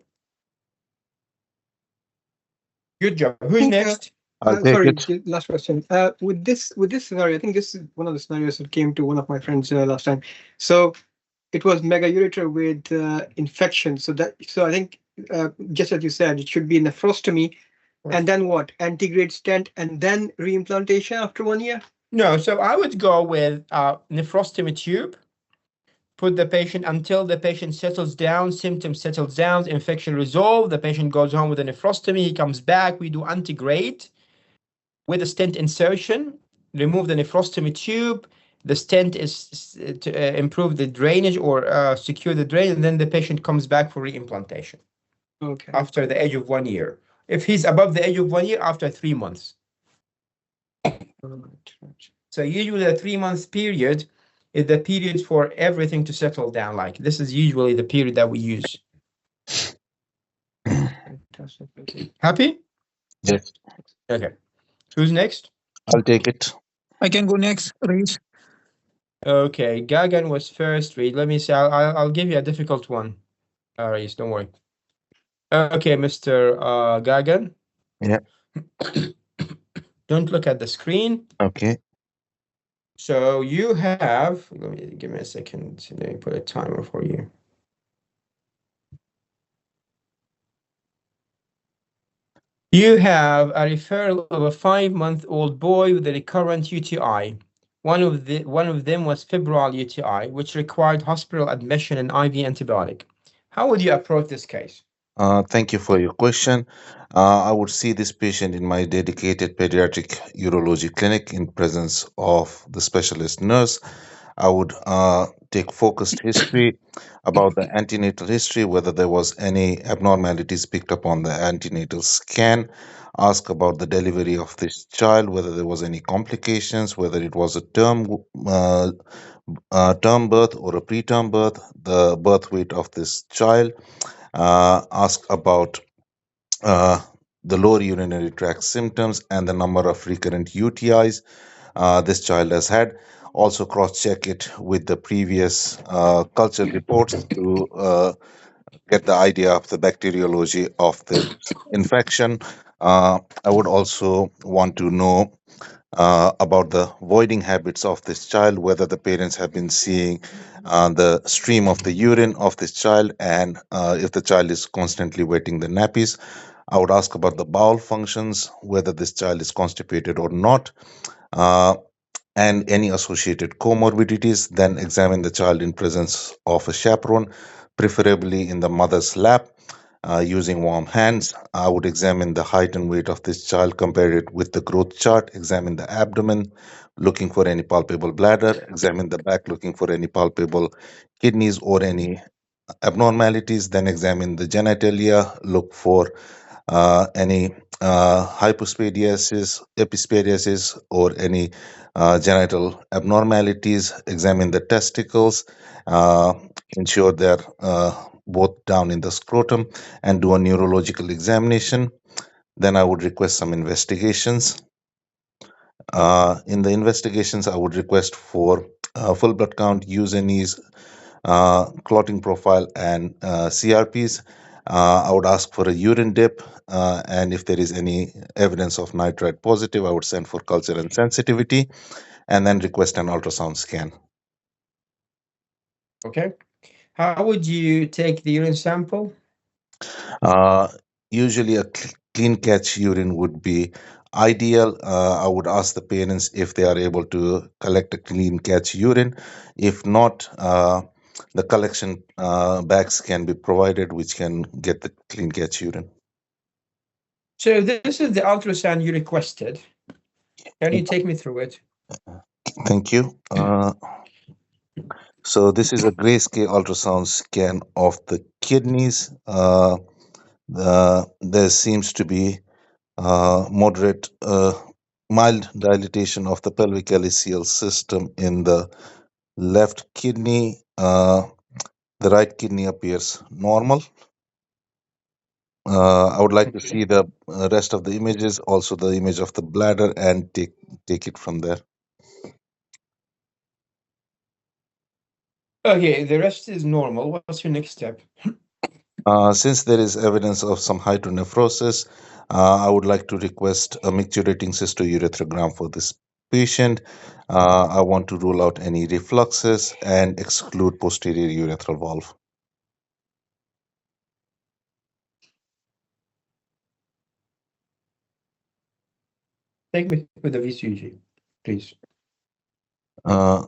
S1: Good job.
S2: I
S1: Who's
S2: think,
S1: next?
S5: I'll take
S2: sorry,
S5: it.
S2: last question. With this scenario, I think this is one of the scenarios that came to one of my friends last time. So it was mega ureter with infection. So I think just as you said, it should be nephrostomy, and then what? Antegrade stent, and then reimplantation after 1 year.
S1: No, so I would go with nephrostomy tube. Put the patient until the patient settles down, symptoms settles down, infection resolved. The patient goes home with a nephrostomy. He comes back. We do antegrade with a stent insertion. Remove the nephrostomy tube. The stent is to improve the drainage or secure the drain, and then the patient comes back for reimplantation
S2: Okay.
S1: after the age of 1 year. If he's above the age of 1 year, after 3 months. So usually a 3 month period is the period for everything to settle down. Like this is usually the period that we use. Happy?
S5: Yes,
S1: Okay. Who's next?
S5: I'll take it.
S8: I can go next, Reese.
S1: Okay, Gagan was first. Read. Let me see. I'll give you a difficult one. Reese, don't worry. Okay, Mr. Gagan.
S5: Yeah.
S1: Don't look at the screen.
S5: Okay.
S1: So you have, let me give me a second. Let me put a timer for you. You have a referral of a 5-month-old boy with a recurrent UTI. One of them was febrile UTI, which required hospital admission and IV antibiotic. How would you approach this case?
S5: Thank you for your question. I would see this patient in my dedicated pediatric urology clinic in presence of the specialist nurse. I would take focused history about the antenatal history, whether there was any abnormalities picked up on the antenatal scan. Ask about the delivery of this child, whether there was any complications, whether it was a term birth or a preterm birth, the birth weight of this child. Ask about uh, the lower urinary tract symptoms and the number of recurrent UTIs this child has had. Also, cross check it with the previous culture reports to get the idea of the bacteriology of the infection. I would also want to know about the voiding habits of this child, whether the parents have been seeing the stream of the urine of this child, and if the child is constantly wetting the nappies. I would ask about the bowel functions, whether this child is constipated or not, uh, and any associated comorbidities. Then examine the child in presence of a chaperone, preferably in the mother's lap, using warm hands. I would examine the height and weight of this child, compare it with the growth chart, examine the abdomen, looking for any palpable bladder, examine the back, looking for any palpable kidneys or any abnormalities, then examine the genitalia, look for any hypospadiasis, epispadiasis, or any genital abnormalities, examine the testicles, uh, ensure they're both down in the scrotum, and do a neurological examination. Then I would request some investigations. In the investigations, I would request for full blood count, UNEs, clotting profile, and CRPs. I would ask for a urine dip, and if there is any evidence of nitrite positive, I would send for culture and sensitivity, and then request an ultrasound scan.
S1: Okay. How would you take the urine sample?
S5: Uh, Usually, a clean catch urine would be ideal. I would ask the parents if they are able to collect a clean catch urine. If not, the collection bags can be provided, which can get the clean catch urine.
S1: So this is the ultrasound you requested. Can you take me through it?
S5: Thank you. So this is a grayscale ultrasound scan of the kidneys. There seems to be moderate mild dilatation of the pelvic LCL system in the left kidney. The right kidney appears normal. I would like to
S1: Okay.
S5: see the rest of the images, also the image of the bladder, and take it from there.
S1: Okay, the rest is normal. What's your next step?
S5: Since there is evidence of some hydronephrosis, I would like to request a micturating cystourethrogram for this patient. I want to rule out any refluxes and exclude posterior urethral valve.
S1: Take me with the VCG, please.
S5: Uh,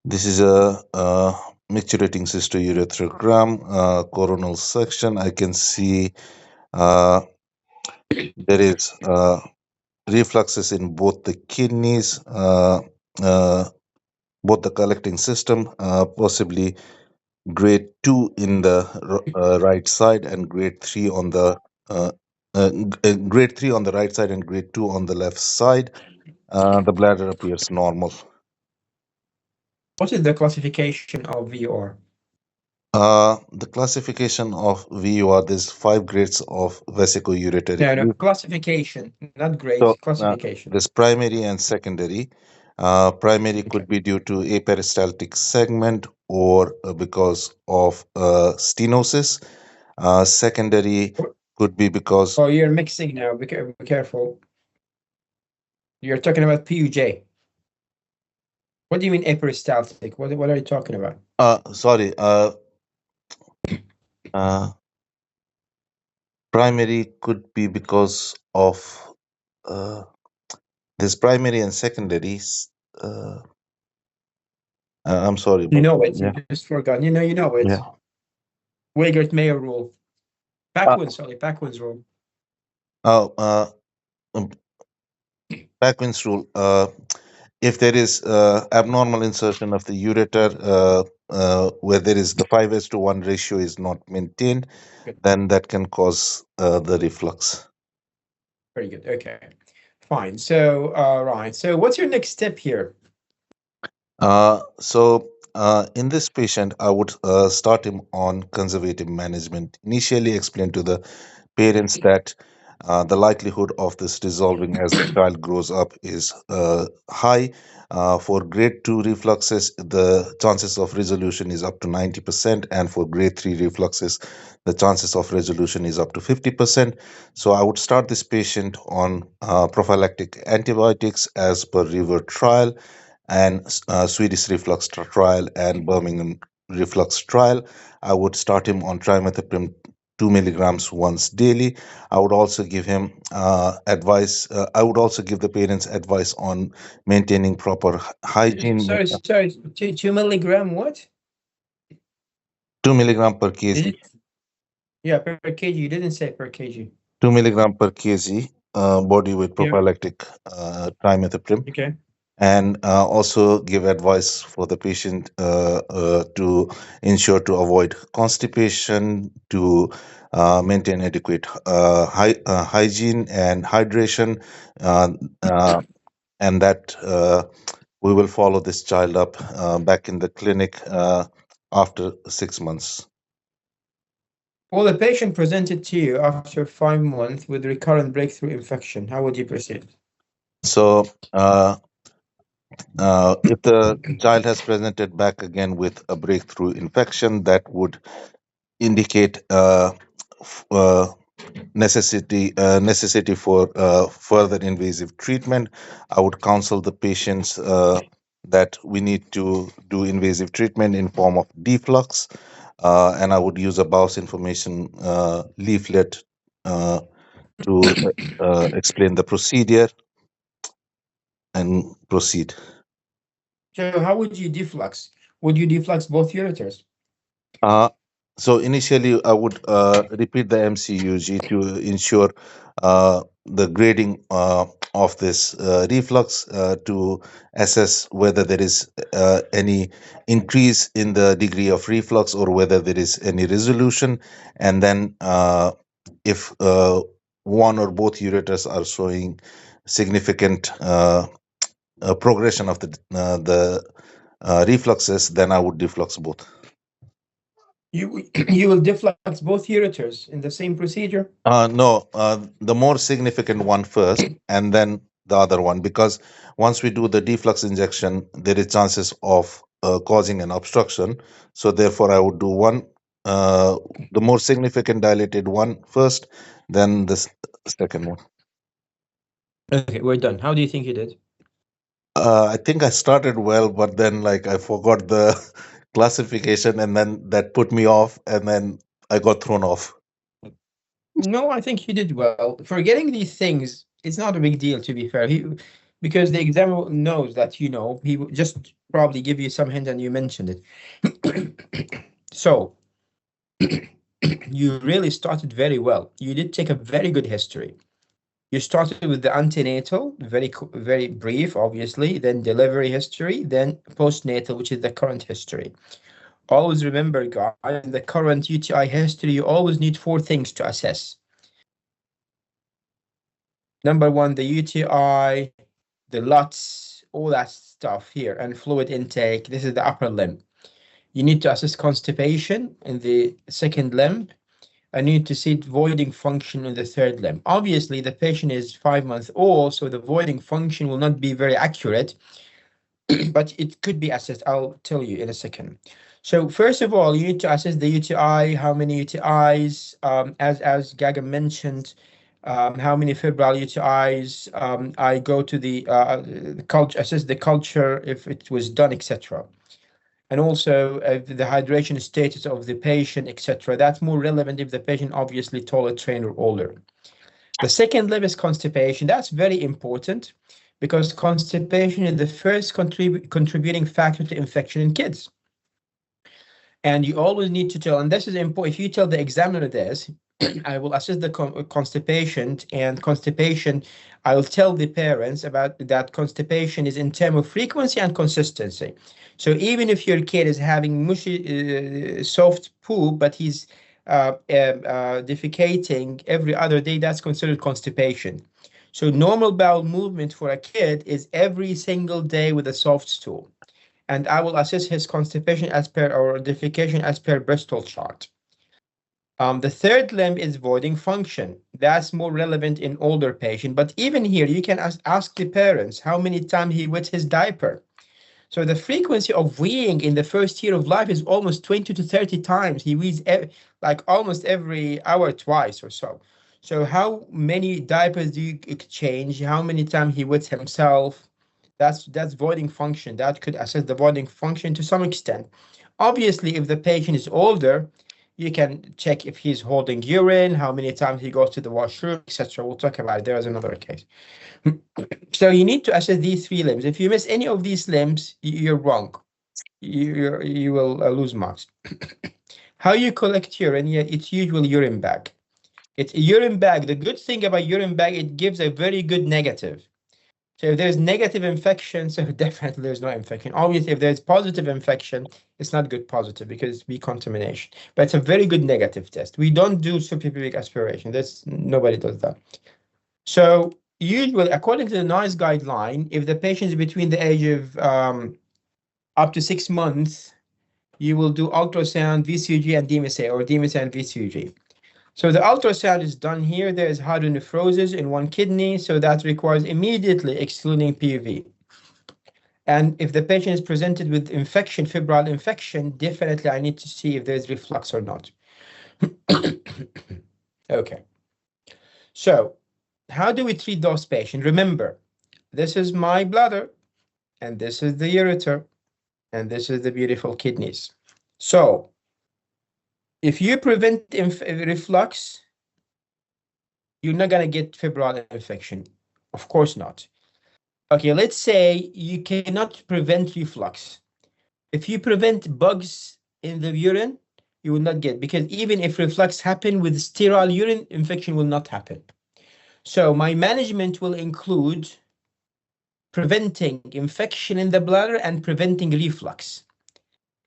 S5: this is a micturating cystourethrogram, coronal section. I can see there is refluxes in both the kidneys, uh, both the collecting system, possibly grade 2 in the right side and grade 3 on the grade 3 on the right side and grade 2 on the left side. The bladder appears normal.
S1: What is the classification of VOR?
S5: The classification of VUR, there's 5 grades of vesicouretery.
S1: No, classification, not grades,
S5: So
S1: classification.
S5: there's primary and secondary. Primary
S1: Okay.
S5: could be due to aperistaltic segment or because of stenosis. Secondary could be because
S1: Oh, you're mixing now. Be careful. You're talking about PUJ. What do you mean aperistaltic? What are you talking about?
S5: sorry, primary could be because of this primary and secondaries. I'm sorry,
S1: You
S5: but
S1: know it.
S5: yeah,
S1: You just forgot. You know
S5: yeah.
S1: it. Weigert-Mayer rule.
S5: Uh,
S1: Paquin's rule.
S5: oh, um, Paquin's rule. If there is abnormal insertion of the ureter where there is the 5:1 ratio is not maintained,
S1: Good.
S5: then that can cause the reflux.
S1: Very good. Okay. Fine. So, right. So what's your next step here?
S5: In this patient, I would start him on conservative management. Initially, explain to the parents that the likelihood of this resolving as the child grows up is high. For grade 2 refluxes, the chances of resolution is up to 90%, and for grade 3 refluxes, the chances of resolution is up to 50%. So I would start this patient on prophylactic antibiotics as per river trial and Swedish reflux trial and Birmingham reflux trial. I would start him on trimethoprim 2 milligrams once daily. I would also give him advice. I would also give the parents advice on maintaining proper hygiene.
S1: Sorry, 2 milligram what?
S5: 2 milligram per
S1: Did
S5: kg.
S1: it? Yeah, per kg. You didn't say per kg.
S5: 2 milligram per kg body weight
S1: Yeah.
S5: prophylactic trimethoprim.
S1: Okay.
S5: And also give advice for the patient to ensure to avoid constipation, to maintain adequate hygiene and hydration, uh, uh, and that we will follow this child up back in the clinic after 6 months.
S1: Well, the patient presented to you after 5 months with recurrent breakthrough infection. How would you proceed?
S5: So, if the child has presented back again with a breakthrough infection, that would indicate necessity for further invasive treatment. I would counsel the patients that we need to do invasive treatment in form of deflux, and I would use a Bow's information leaflet to explain the procedure and proceed.
S1: So how would you deflux? Would you deflux both ureters?
S5: Uh, so initially, I would repeat the MCUG to ensure the grading of this reflux to assess whether there is any increase in the degree of reflux or whether there is any resolution. And then if one or both ureters are showing significant progression of the refluxes, then I would deflux both.
S1: You will deflux both ureters in the same procedure?
S5: No, the more significant one first, and then the other one, because once we do the deflux injection, there is chances of causing an obstruction. So therefore, I would do one, the more significant dilated one first, then the second one.
S1: Okay, we're done. How do you think you did?
S5: I think I started well, but then like I forgot the classification, and then that put me off, and then I got thrown off.
S1: No, I think you did well. Forgetting these things, it's not a big deal, to be fair. Because the examiner knows that you know. He will just probably give you some hint and you mentioned it. So, you really started very well. You did take a very good history. You started with the antenatal, very brief, obviously, then delivery history, then postnatal, which is the current history. Always remember, guys, in the current UTI history, you always need 4 things to assess. Number 1, the UTI, the LUTs, all that stuff here, and fluid intake. This is the upper limb. You need to assess constipation in the second limb. I need to see voiding function in the third limb. Obviously, the patient is 5 months old, so the voiding function will not be very accurate, but it could be assessed. I'll tell you in a second. So first of all, you need to assess the UTI, how many UTIs, as Gaga mentioned, how many febrile UTIs. I go to the culture, assess the culture, if it was done, etc. And also the hydration status of the patient, etc. That's more relevant if the patient obviously toilet trained or older. The second limb is constipation. That's very important because constipation is the first contributing factor to infection in kids. And you always need to tell, and this is important, if you tell the examiner this, I will assess the constipation, and constipation, I will tell the parents about that constipation is in terms of frequency and consistency. So even if your kid is having mushy, soft poop, but he's defecating every other day, that's considered constipation. So normal bowel movement for a kid is every single day with a soft stool. And I will assess his constipation as per, or defecation as per Bristol chart. The third limb is voiding function. That's more relevant in older patient, but even here you can ask the parents how many times he wets his diaper. So the frequency of weeing in the first year of life is almost 20 to 30 times. He wees like almost every hour, twice or so. So how many diapers do you exchange? How many times he wets himself? That's voiding function. That could assess the voiding function to some extent. Obviously, if the patient is older, you can check if he's holding urine, how many times he goes to the washroom, etc. We'll talk about it. There is another case. So you need to assess these 3 limbs. If you miss any of these limbs, you're wrong. You will lose marks. How you collect urine? Yeah, it's usually urine bag. It's a urine bag. The good thing about urine bag, it gives a very good negative. So if there's negative infection, so definitely there's no infection. Obviously, if there's positive infection, it's not good positive because it's contamination. But it's a very good negative test. We don't do suprapubic aspiration. Nobody does that. So usually, according to the NICE guideline, if the patient is between the age of up to 6 months, you will do ultrasound, VCG, and DMSA, or DMSA and VCG. So the ultrasound is done here. There is hydronephrosis in one kidney, so that requires immediately excluding PUV. And if the patient is presented with infection, febrile infection, definitely I need to see if there's reflux or not. Okay. So how do we treat those patients? Remember, this is my bladder, and this is the ureter, and this is the beautiful kidneys. So if you prevent reflux, you're not going to get febrile infection. Of course not. Okay, let's say you cannot prevent reflux. If you prevent bugs in the urine, you will not get, because even if reflux happen with sterile urine, infection will not happen. So my management will include preventing infection in the bladder and preventing reflux.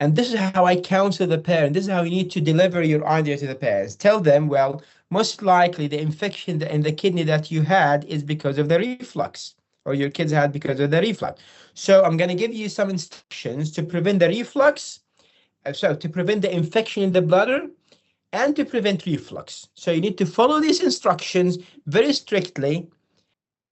S1: And this is how I counsel the parent. This is how you need to deliver your idea to the parents. Tell them, well, most likely the infection in the kidney that you had is because of the reflux, or your kids had because of the reflux. So I'm going to give you some instructions to prevent the reflux, so to prevent the infection in the bladder and to prevent reflux. So you need to follow these instructions very strictly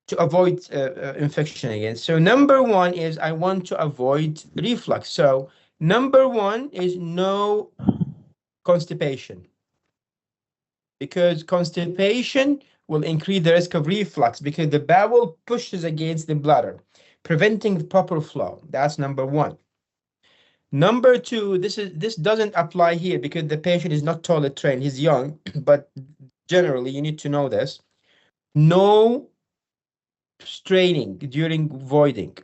S1: to avoid infection again. So number one is I want to avoid reflux. So number one is no constipation, because constipation will increase the risk of reflux because the bowel pushes against the bladder, preventing the proper flow. That's number one. Number two, this doesn't apply here because the patient is not toilet trained. He's young, but generally you need to know this. No straining during voiding,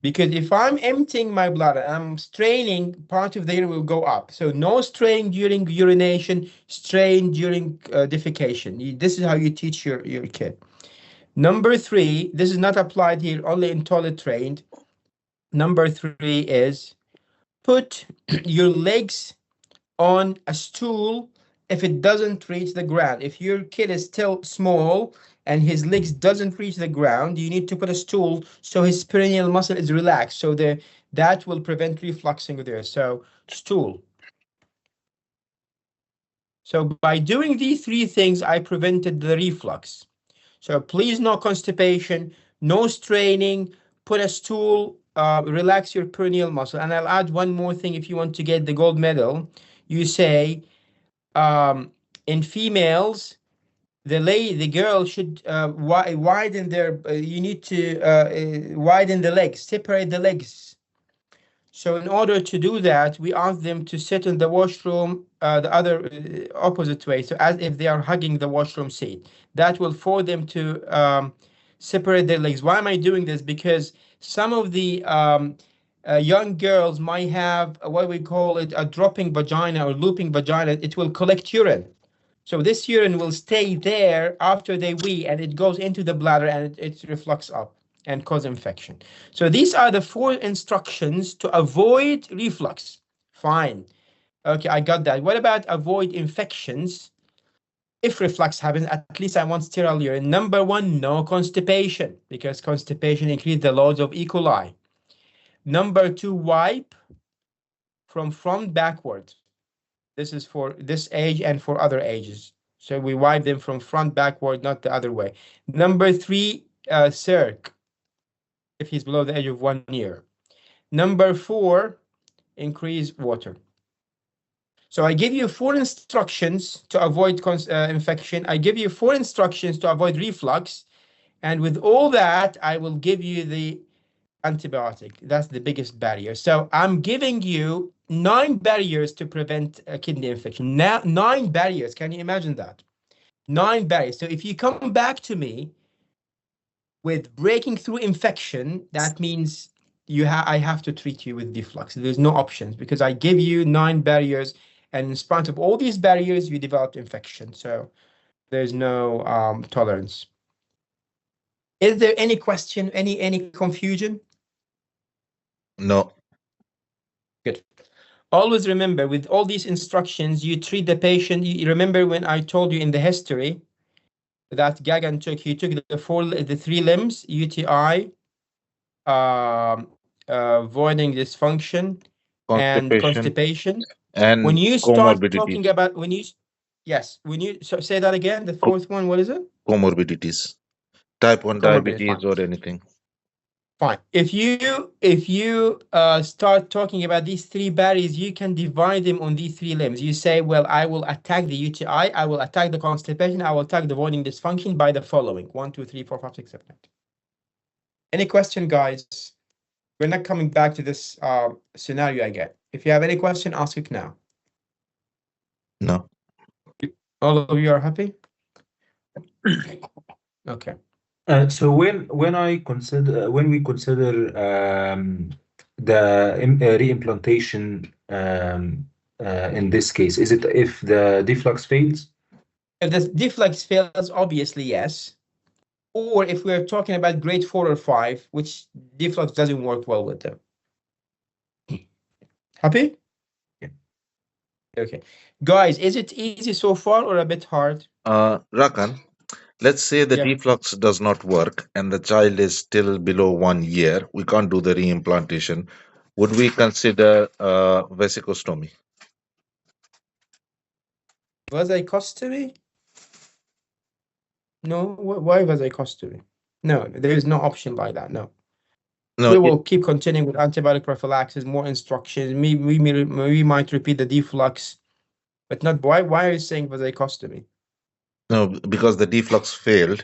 S1: because if I'm emptying my bladder, I'm straining, part of the urine will go up. So no strain during urination, strain during defecation. This is how you teach your kid. Number three, this is not applied here, only in toilet trained. Number three is put your legs on a stool if it doesn't reach the ground. If your kid is still small and his legs doesn't reach the ground, you need to put a stool so his perineal muscle is relaxed. So that will prevent refluxing there. So stool. So by doing these three things, I prevented the reflux. So please, no constipation, no straining, put a stool, relax your perineal muscle. And I'll add one more thing. If you want to get the gold medal, you say, in females, the girl should widen their, you need to widen the legs, separate the legs. So in order to do that, we ask them to sit in the washroom the other opposite way, so as if they are hugging the washroom seat. That will force them to separate their legs. Why am I doing this? Because some of the young girls might have what we call it a dropping vagina or looping vagina. It will collect urine. So this urine will stay there after they wee, and it goes into the bladder and it reflux up and cause infection. So these are the 4 instructions to avoid reflux. Fine. Okay, I got that. What about avoid infections? If reflux happens, at least I want sterile urine. Number 1, no constipation, because constipation increases the loads of E. coli. Number 2, wipe from front backward. This is for this age and for other ages. So we wipe them from front backward, not the other way. Number 3, circ, if he's below the age of 1 year. Number 4, increase water. So I give you 4 instructions to avoid infection. I give you 4 instructions to avoid reflux. And with all that, I will give you the antibiotic. That's the biggest barrier. So I'm giving you 9 barriers to prevent a kidney infection. Now, 9 barriers. Can you imagine that? 9 barriers. So if you come back to me with breaking through infection, that means I have to treat you with deflux. There's no options because I give you 9 barriers, and in spite of all these barriers, you developed infection. So there's no tolerance. Is there any question, any confusion?
S5: No.
S1: Good. Always remember, with all these instructions, you treat the patient. You remember when I told you in the history that Gagan took, he took the 3 limbs, UTI, voiding dysfunction, and constipation.
S5: And
S1: when you start talking
S5: comorbidities.
S1: about, so say that again, the 4th one, what is it?
S5: Comorbidities. Type 1 diabetes or anything.
S1: Fine. If you start talking about these 3 barriers, you can divide them on these 3 limbs. You say, well, I will attack the UTI, I will attack the constipation, I will attack the voiding dysfunction by the following: 1, 2, 3, 4, 5, 6, 7, 8. Any question, guys? We're not coming back to this scenario again. If you have any question, ask it now.
S5: No.
S1: All of you are happy? Okay.
S7: So when we consider the reimplantation in this case, is it if the deflux fails?
S1: If the deflux fails, obviously yes. Or if we're talking about grade 4 or 5, which deflux doesn't work well with them. Happy? Okay. Guys, is it easy so far or a bit hard?
S5: Rakan, let's say the
S1: Yeah.
S5: deflux does not work and the child is still below 1 year. We can't do the reimplantation. Would we consider vesicostomy?
S1: Vasectomy? No. Why vasectomy? No, there is no option like that. No.
S5: No,
S1: We will keep continuing with antibiotic prophylaxis, more instructions. We might repeat the deflux, but not why. Why are you saying vasectomy?
S5: no, because the deflux failed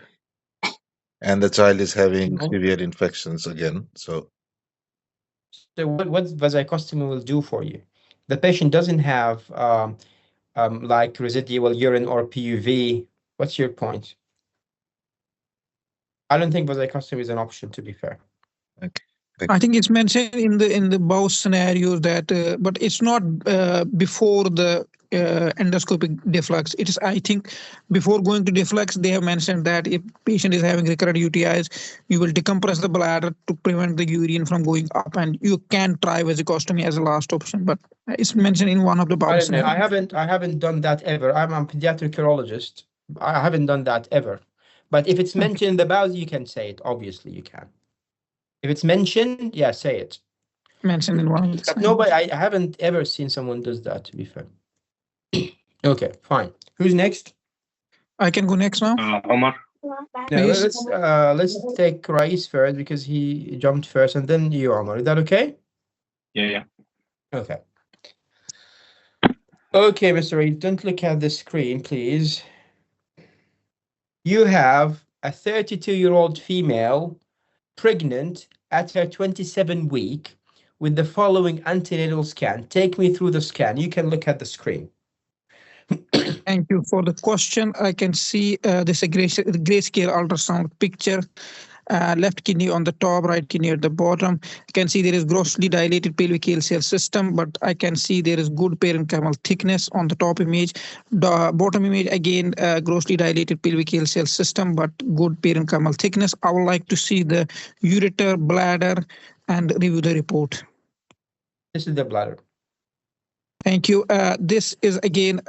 S5: and the child is having
S1: No.
S5: severe infections again. So
S1: So what vasectomy will do for you? The patient doesn't have like residual urine or PUV. What's your point? I don't think vasectomy is an option, to be fair.
S5: okay.
S8: I think it's mentioned in the both scenarios that, but it's not before the endoscopic deflux. It is, I think, before going to deflux, they have mentioned that if patient is having recurrent UTIs, you will decompress the bladder to prevent the urine from going up, and you can try vesicostomy as a last option. But it's mentioned in one of the
S1: I
S8: both
S1: don't know.
S8: scenarios.
S1: I haven't done that ever. I'm a pediatric urologist. I haven't done that ever. But if it's mentioned in the bowels, you can say it. Obviously, you can. If it's mentioned, yeah, say it.
S8: Mentioned in one of the
S1: But
S8: scenarios.
S1: nobody, I haven't ever seen someone does that, to be fair. Okay, fine. Who's next?
S8: I can go next now.
S9: Omar.
S1: No,
S8: Please.
S1: let's take Rais first because he jumped first, and then you, Omar. Is that okay?
S9: Yeah.
S1: Okay. Okay, Mr. Rais, don't look at the screen, please. You have a 32-year-old female pregnant at her 27 week with the following antenatal scan. Take me through the scan. You can look at the screen.
S8: Thank you for the question. I can see this grayscale ultrasound picture. Left kidney on the top, right kidney at the bottom. You can see there is grossly dilated pelvic cell system, but I can see there is good parenchymal thickness on the top image. The bottom image, again, grossly dilated pelvic cell system, but good parenchymal thickness. I would like to see the ureter, bladder, and review the report.
S1: This is the bladder.
S8: Thank you. This is again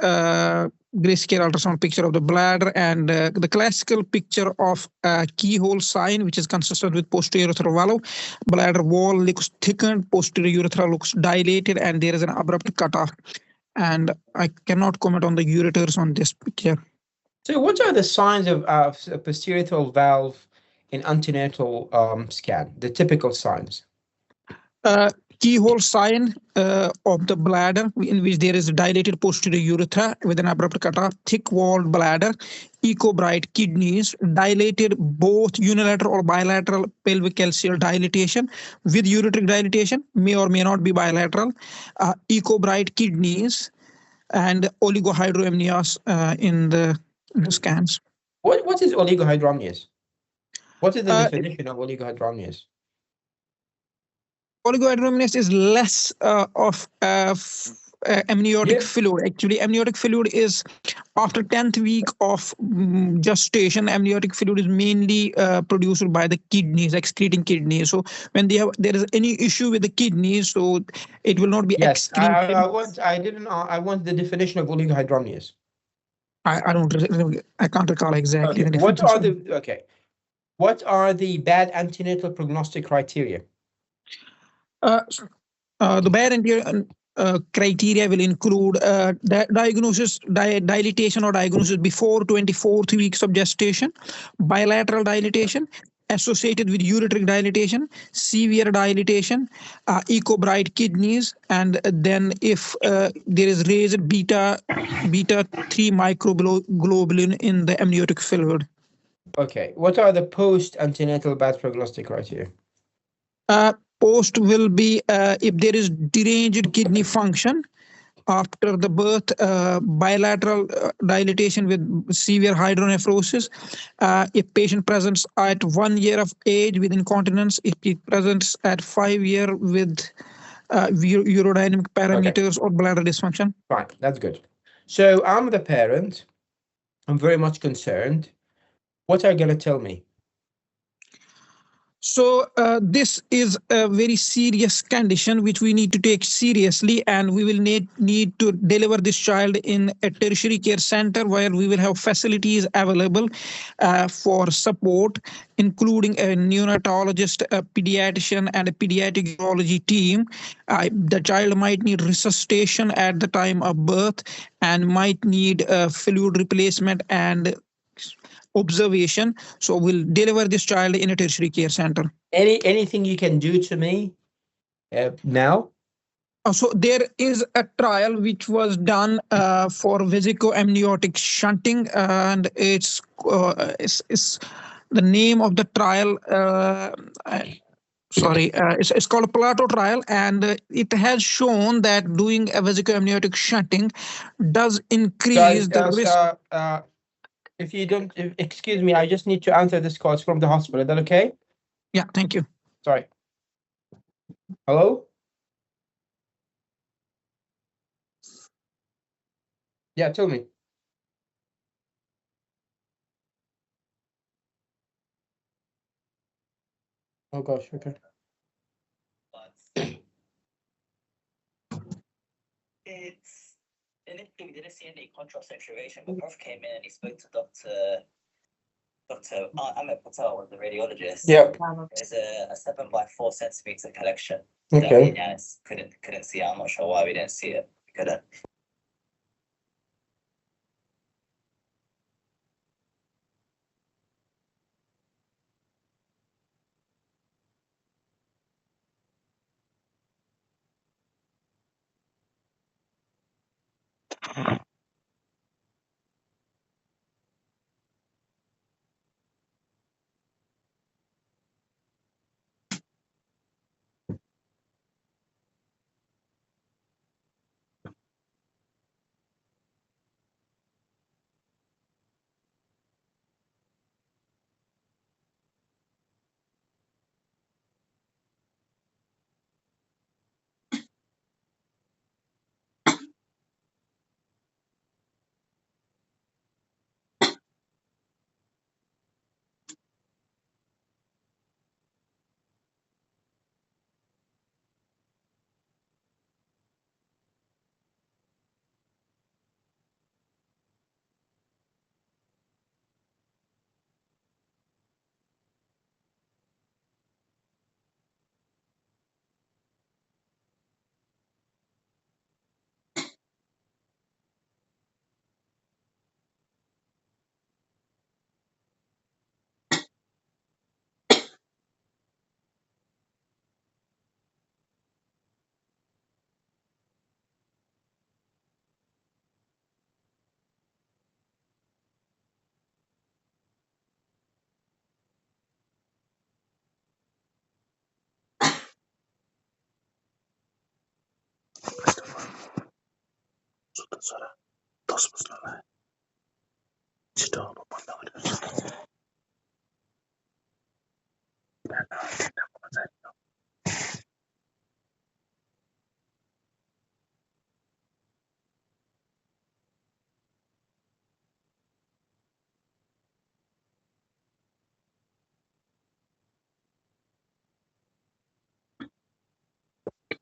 S8: grayscale ultrasound picture of the bladder and the classical picture of a keyhole sign, which is consistent with posterior urethral valve. Bladder wall looks thickened, posterior urethra looks dilated, and there is an abrupt cutoff. And I cannot comment on the ureters on this picture.
S1: So what are the signs of a posterior urethral valve in antenatal scan? The typical signs.
S8: Keyhole sign of the bladder, in which there is a dilated posterior urethra with an abrupt cutoff, thick-walled bladder, echo-bright kidneys, dilated both unilateral or bilateral pelvic calcial dilatation with ureteric dilatation, may or may not be bilateral, echo-bright kidneys, and oligohydramnios in the scans.
S1: What is oligohydramnios? What is the definition of oligohydramnios?
S8: Oligohydramnios is less of amniotic fluid. Actually, amniotic fluid is after 10th week of gestation. Amniotic fluid is mainly produced by the kidneys, excreting kidneys. So when there is any issue with the kidneys, so it will not be excreted.
S1: I want the definition of oligohydramnios.
S8: I can't recall exactly.
S1: Okay. What are the bad antenatal prognostic criteria?
S8: The bad antenatal criteria will include diagnosis, dilatation or diagnosis before 24th weeks of gestation, bilateral dilatation associated with ureteric dilatation, severe dilatation, echo-bright kidneys, and then if there is raised beta 3 microglobulin in the amniotic fluid.
S1: Okay. What are the post-antenatal bad prognostic criteria?
S8: Post will be if there is deranged kidney function after the birth, bilateral dilatation with severe hydronephrosis. If patient presents at 1 year of age with incontinence, if it presents at 5 years with urodynamic parameters or bladder dysfunction.
S1: Fine, that's good. So I'm the parent. I'm very much concerned. What are you going to tell me?
S8: So this is a very serious condition which we need to take seriously, and we will need to deliver this child in a tertiary care center where we will have facilities available for support, including a neonatologist, a pediatrician, and a pediatric urology team. The child might need resuscitation at the time of birth and might need fluid replacement and observation. So we'll deliver this child in a tertiary care center.
S1: Anything you can do to me now?
S8: So there is a trial which was done for vesicoamniotic shunting, and it's the name of the trial. It's called a Plato trial, and it has shown that doing a vesicoamniotic shunting does increase the risk.
S1: If you don't, excuse me, I just need to answer this call. It's from the hospital. Is that okay?
S8: Yeah, thank you.
S1: Sorry. Hello? Yeah, tell me. Oh gosh, okay.
S9: It's initially we didn't see any contrast situation, but Prof came in and he spoke to Dr. Ahmed Patel, the radiologist.
S1: Yeah.
S9: It's a 7 by 4 centimeter collection.
S1: Okay.
S9: That Yanis couldn't see it. I'm not sure why we didn't see it. We couldn't.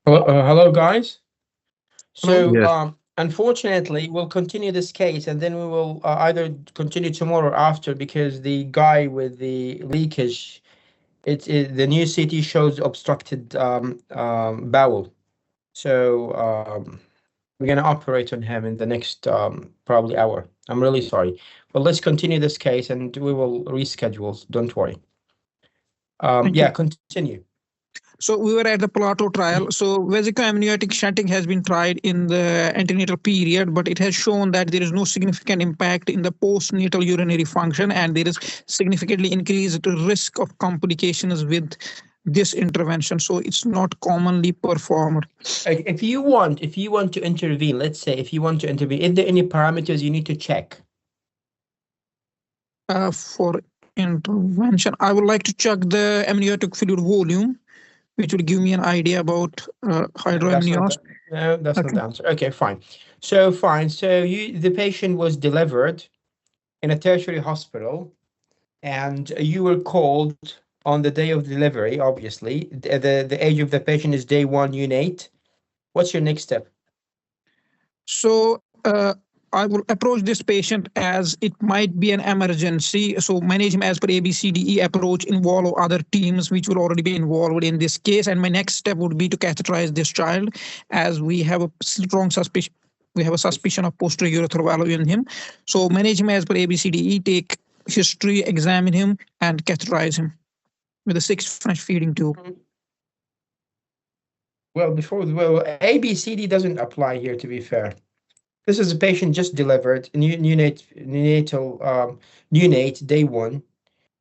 S1: Hello, guys. So,
S3: Yes.
S1: unfortunately, we'll continue this case, and then we will either continue tomorrow or after, because the guy with the leakage, the new CT shows obstructed bowel. So, we're gonna operate on him in the next probably hour. I'm really sorry, but let's continue this case, and we will reschedule. Don't worry. Yeah, continue.
S8: So we were at the Plato trial. So vesicoamniotic shunting has been tried in the antenatal period, but it has shown that there is no significant impact in the postnatal urinary function, and there is significantly increased risk of complications with this intervention. So it's not commonly performed.
S1: If you want to intervene, let's say if you want to intervene, is there any parameters you need to check?
S8: For intervention, I would like to check the amniotic fluid volume, which will give me an idea about hydroamnios.
S1: No, that's not the answer. Okay, fine. So the patient was delivered in a tertiary hospital, and you were called on the day of delivery, obviously. The age of the patient is day 1, unate. What's your next step?
S8: So I will approach this patient as it might be an emergency. So manage him as per ABCDE approach, involve other teams which will already be involved in this case. And my next step would be to catheterize this child, as we have a strong suspicion. We have a suspicion of posterior urethral valve in him. So manage him as per ABCDE, take history, examine him, and catheterize him with a 6 French feeding tube.
S1: Well, ABCD doesn't apply here, to be fair. This is a patient just delivered, neonate, day 1.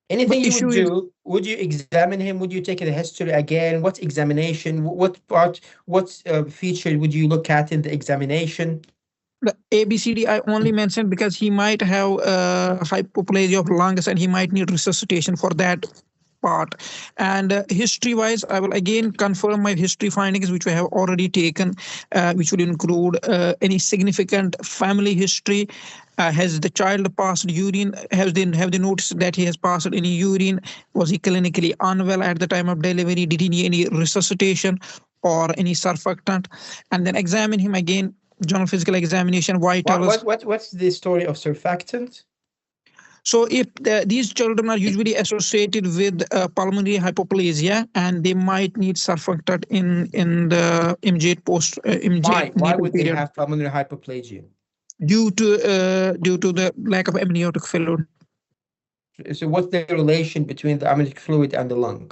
S1: Anything you would do, would you examine him? Would you take the history again? What examination? What feature would you look at in the examination?
S8: The ABCD I only mentioned because he might have hypoplasia of lungs and he might need resuscitation for that part. And history wise, I will again confirm my history findings, which we have already taken, which would include any significant family history. Has the child passed urine? Have they noticed that he has passed any urine? Was he clinically unwell at the time of delivery? Did he need any resuscitation or any surfactant? And then examine him again. General physical examination, vitals.
S1: What's the story of surfactant?
S8: So if these children are usually associated with pulmonary hypoplasia, and they might need surfactant in the immediate post immediate.
S1: Why would they have pulmonary hypoplasia?
S8: Due to the lack of amniotic fluid.
S1: So what's the relation between the amniotic fluid and the lung?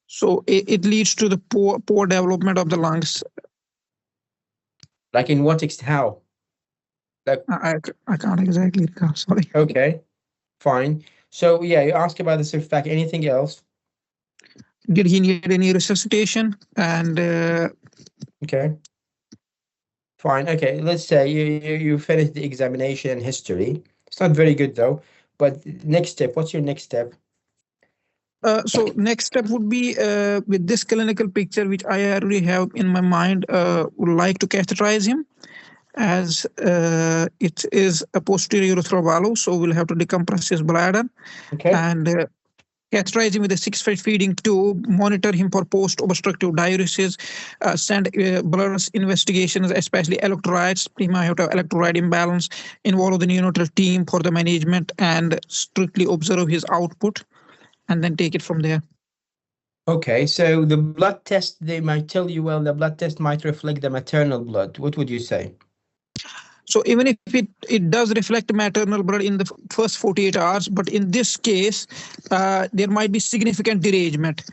S8: So it leads to the poor development of the lungs.
S1: Like in what extent? How? Like
S8: I can't exactly recall. Sorry.
S1: Okay, fine. So yeah, you ask about the surfactant. Anything else?
S8: Did he need any resuscitation? And
S1: okay, fine. Okay, let's say you finished the examination and history. It's not very good though. But next step. What's your next step?
S8: So next step would be with this clinical picture, which I already have in my mind, would like to catheterize him, as it is a posterior urethral valve, so we'll have to decompress his bladder.
S1: Okay.
S8: And catheterize him with a 6 French feeding tube, monitor him for post-obstructive diuresis, send blood investigations, especially electrolytes. He might have to have electrolyte imbalance, involve the neonatal team for the management, and strictly observe his output, and then take it from there.
S1: Okay, so the blood test, they might tell you, well, the blood test might reflect the maternal blood. What would you say?
S8: So even if it does reflect maternal blood in the first 48 hours, but in this case, there might be significant derangement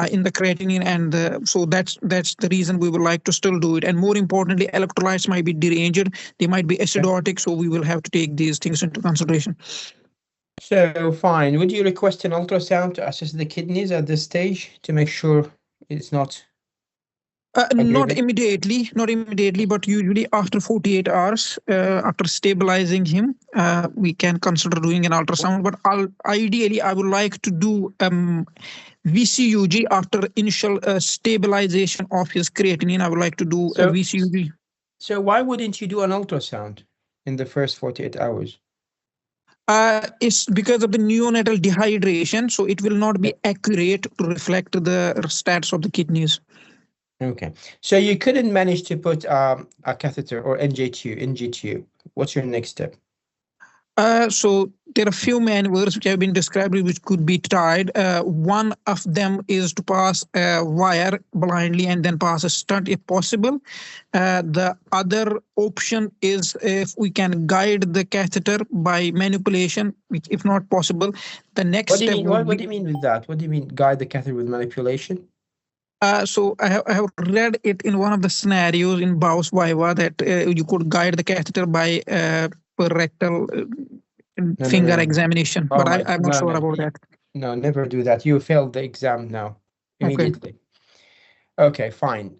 S8: in the creatinine, and so that's the reason we would like to still do it. And more importantly, electrolytes might be deranged; they might be acidotic, so we will have to take these things into consideration.
S1: So fine. Would you request an ultrasound to assess the kidneys at this stage to make sure it's not?
S8: Not immediately, but usually after 48 hours, after stabilizing him, we can consider doing an ultrasound. But ideally, I would like to do VCUG after initial stabilization of his creatinine. I would like to do a VCUG.
S1: So why wouldn't you do an ultrasound in the first 48 hours?
S8: It's because of the neonatal dehydration, so it will not be accurate to reflect the stats of the kidneys.
S1: Okay, so you couldn't manage to put a catheter or NG-tube. What's your next step?
S8: So there are a few maneuvers which have been described which could be tried. One of them is to pass a wire blindly and then pass a stent if possible. The other option is if we can guide the catheter by manipulation, which if not possible, the next step.
S1: What do you mean with that? What do you mean guide the catheter with manipulation?
S8: So I have read it in one of the scenarios in Bau's viva that you could guide the catheter by rectal finger examination, but I'm not sure about that.
S1: No, never do that. You failed the exam now immediately. Okay, fine.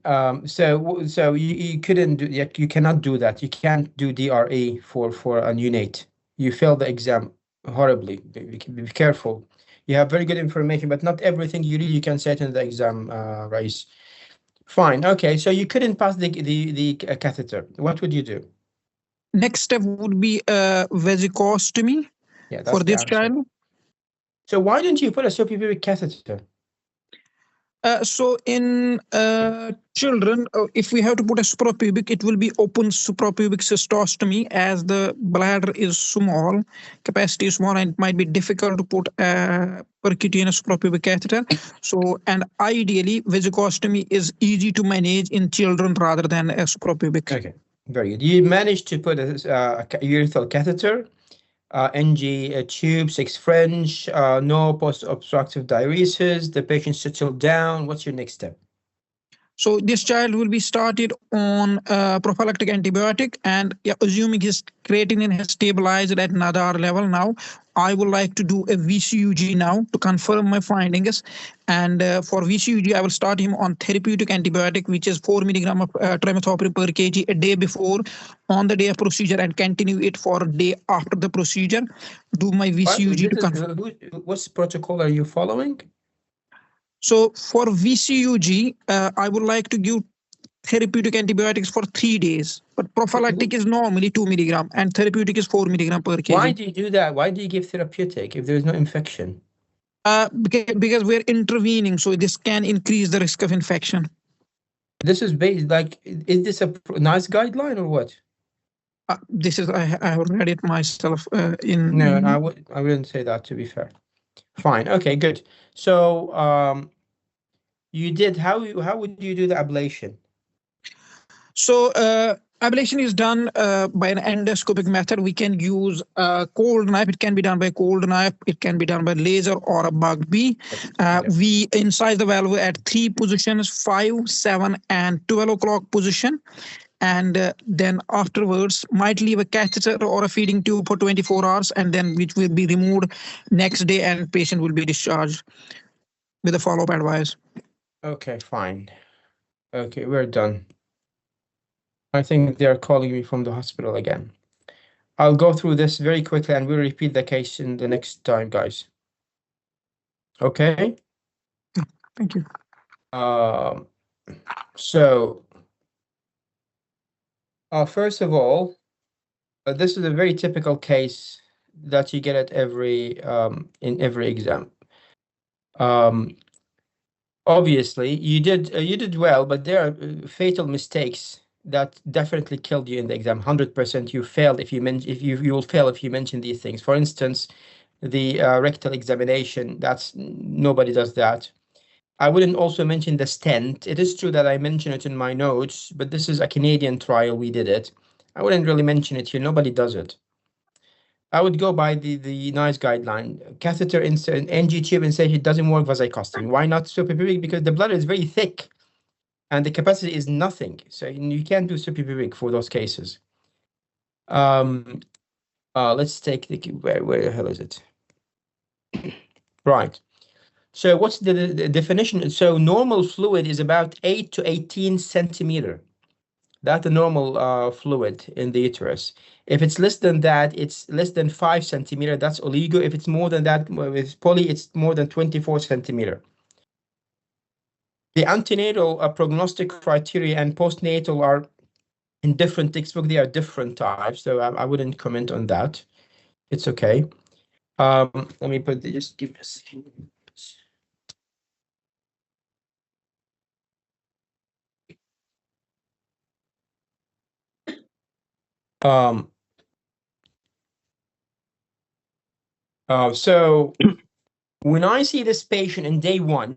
S1: So you couldn't do, you cannot do that. You can't do DRE for a neonate. You failed the exam horribly. Be careful. You have very good information, but not everything you really can say in the exam, Rais. Fine. Okay, so you couldn't pass the catheter. What would you do?
S8: Next step would be vesicostomy for this child.
S1: So why didn't you put a suprapubic catheter?
S8: So in children, if we have to put a suprapubic, it will be open suprapubic cystostomy, as the bladder is small, capacity is small, and it might be difficult to put a percutaneous suprapubic catheter. So, and ideally, vesicostomy is easy to manage in children rather than a suprapubic.
S1: Okay, very good. You managed to put a urethral catheter, NG tube, 6 French, no post-obstructive diuresis. The patient settled down. What's your next step?
S8: So this child will be started on prophylactic antibiotic, and assuming his creatinine has stabilized at another level now, I would like to do a VCUG now to confirm my findings. And for VCUG, I will start him on therapeutic antibiotic, which is 4 milligram of trimethoprim per kg a day before, on the day of procedure, and continue it for a day after the procedure. Do my VCUG to confirm.
S1: What's protocol are you following?
S8: So for VCUG, I would like to give therapeutic antibiotics for 3 days, but prophylactic is normally 2 milligram and therapeutic is 4 milligram per kg.
S1: Why do you do that? Why do you give therapeutic if there is no infection?
S8: Because we're intervening, so this can increase the risk of infection.
S1: This is based like, is this a nice guideline or what?
S8: This is, I have read it myself.
S1: No, I wouldn't say that, to be fair. Fine. Okay, good. So you did, how would you do the ablation?
S8: So ablation is done by an endoscopic method. We can use a cold knife. It can be done by cold knife. It can be done by laser or a bug bee. We incise the valve at 3 positions, 5, 7, and 12 o'clock position. And then afterwards might leave a catheter or a feeding tube for 24 hours, and then which will be removed next day, and patient will be discharged with a follow-up advice.
S1: Okay, fine. Okay, we're done. I think they're calling me from the hospital again. I'll go through this very quickly and we'll repeat the case in the next time, guys. Okay?
S8: Thank you.
S1: So first of all, this is a very typical case that you get at in every exam. Obviously, you did well, but there are fatal mistakes that definitely killed you in the exam. 100% you failed if you will fail if you mention these things. For instance, the rectal examination. Nobody does that. I wouldn't also mention the stent. It is true that I mention it in my notes, but this is a Canadian trial. We did it. I wouldn't really mention it here. Nobody does it. I would go by the NICE guideline. Catheter insert, NG tube insertion, it doesn't work vasocostomy. Why not suprapubic? Because the bladder is very thick and the capacity is nothing. So you can't do suprapubic for those cases. Let's take where the hell is it? Right. So what's the definition? So normal fluid is about 8 to 18 centimeter. That's the normal fluid in the uterus. If it's less than that, it's less than 5 centimeter. That's oligo. If it's more than that, with poly, it's more than 24 centimeter. The antenatal prognostic criteria and postnatal are in different textbooks. They are different types, so I wouldn't comment on that. It's okay. Let me just give me a second. So when I see this patient in day 1,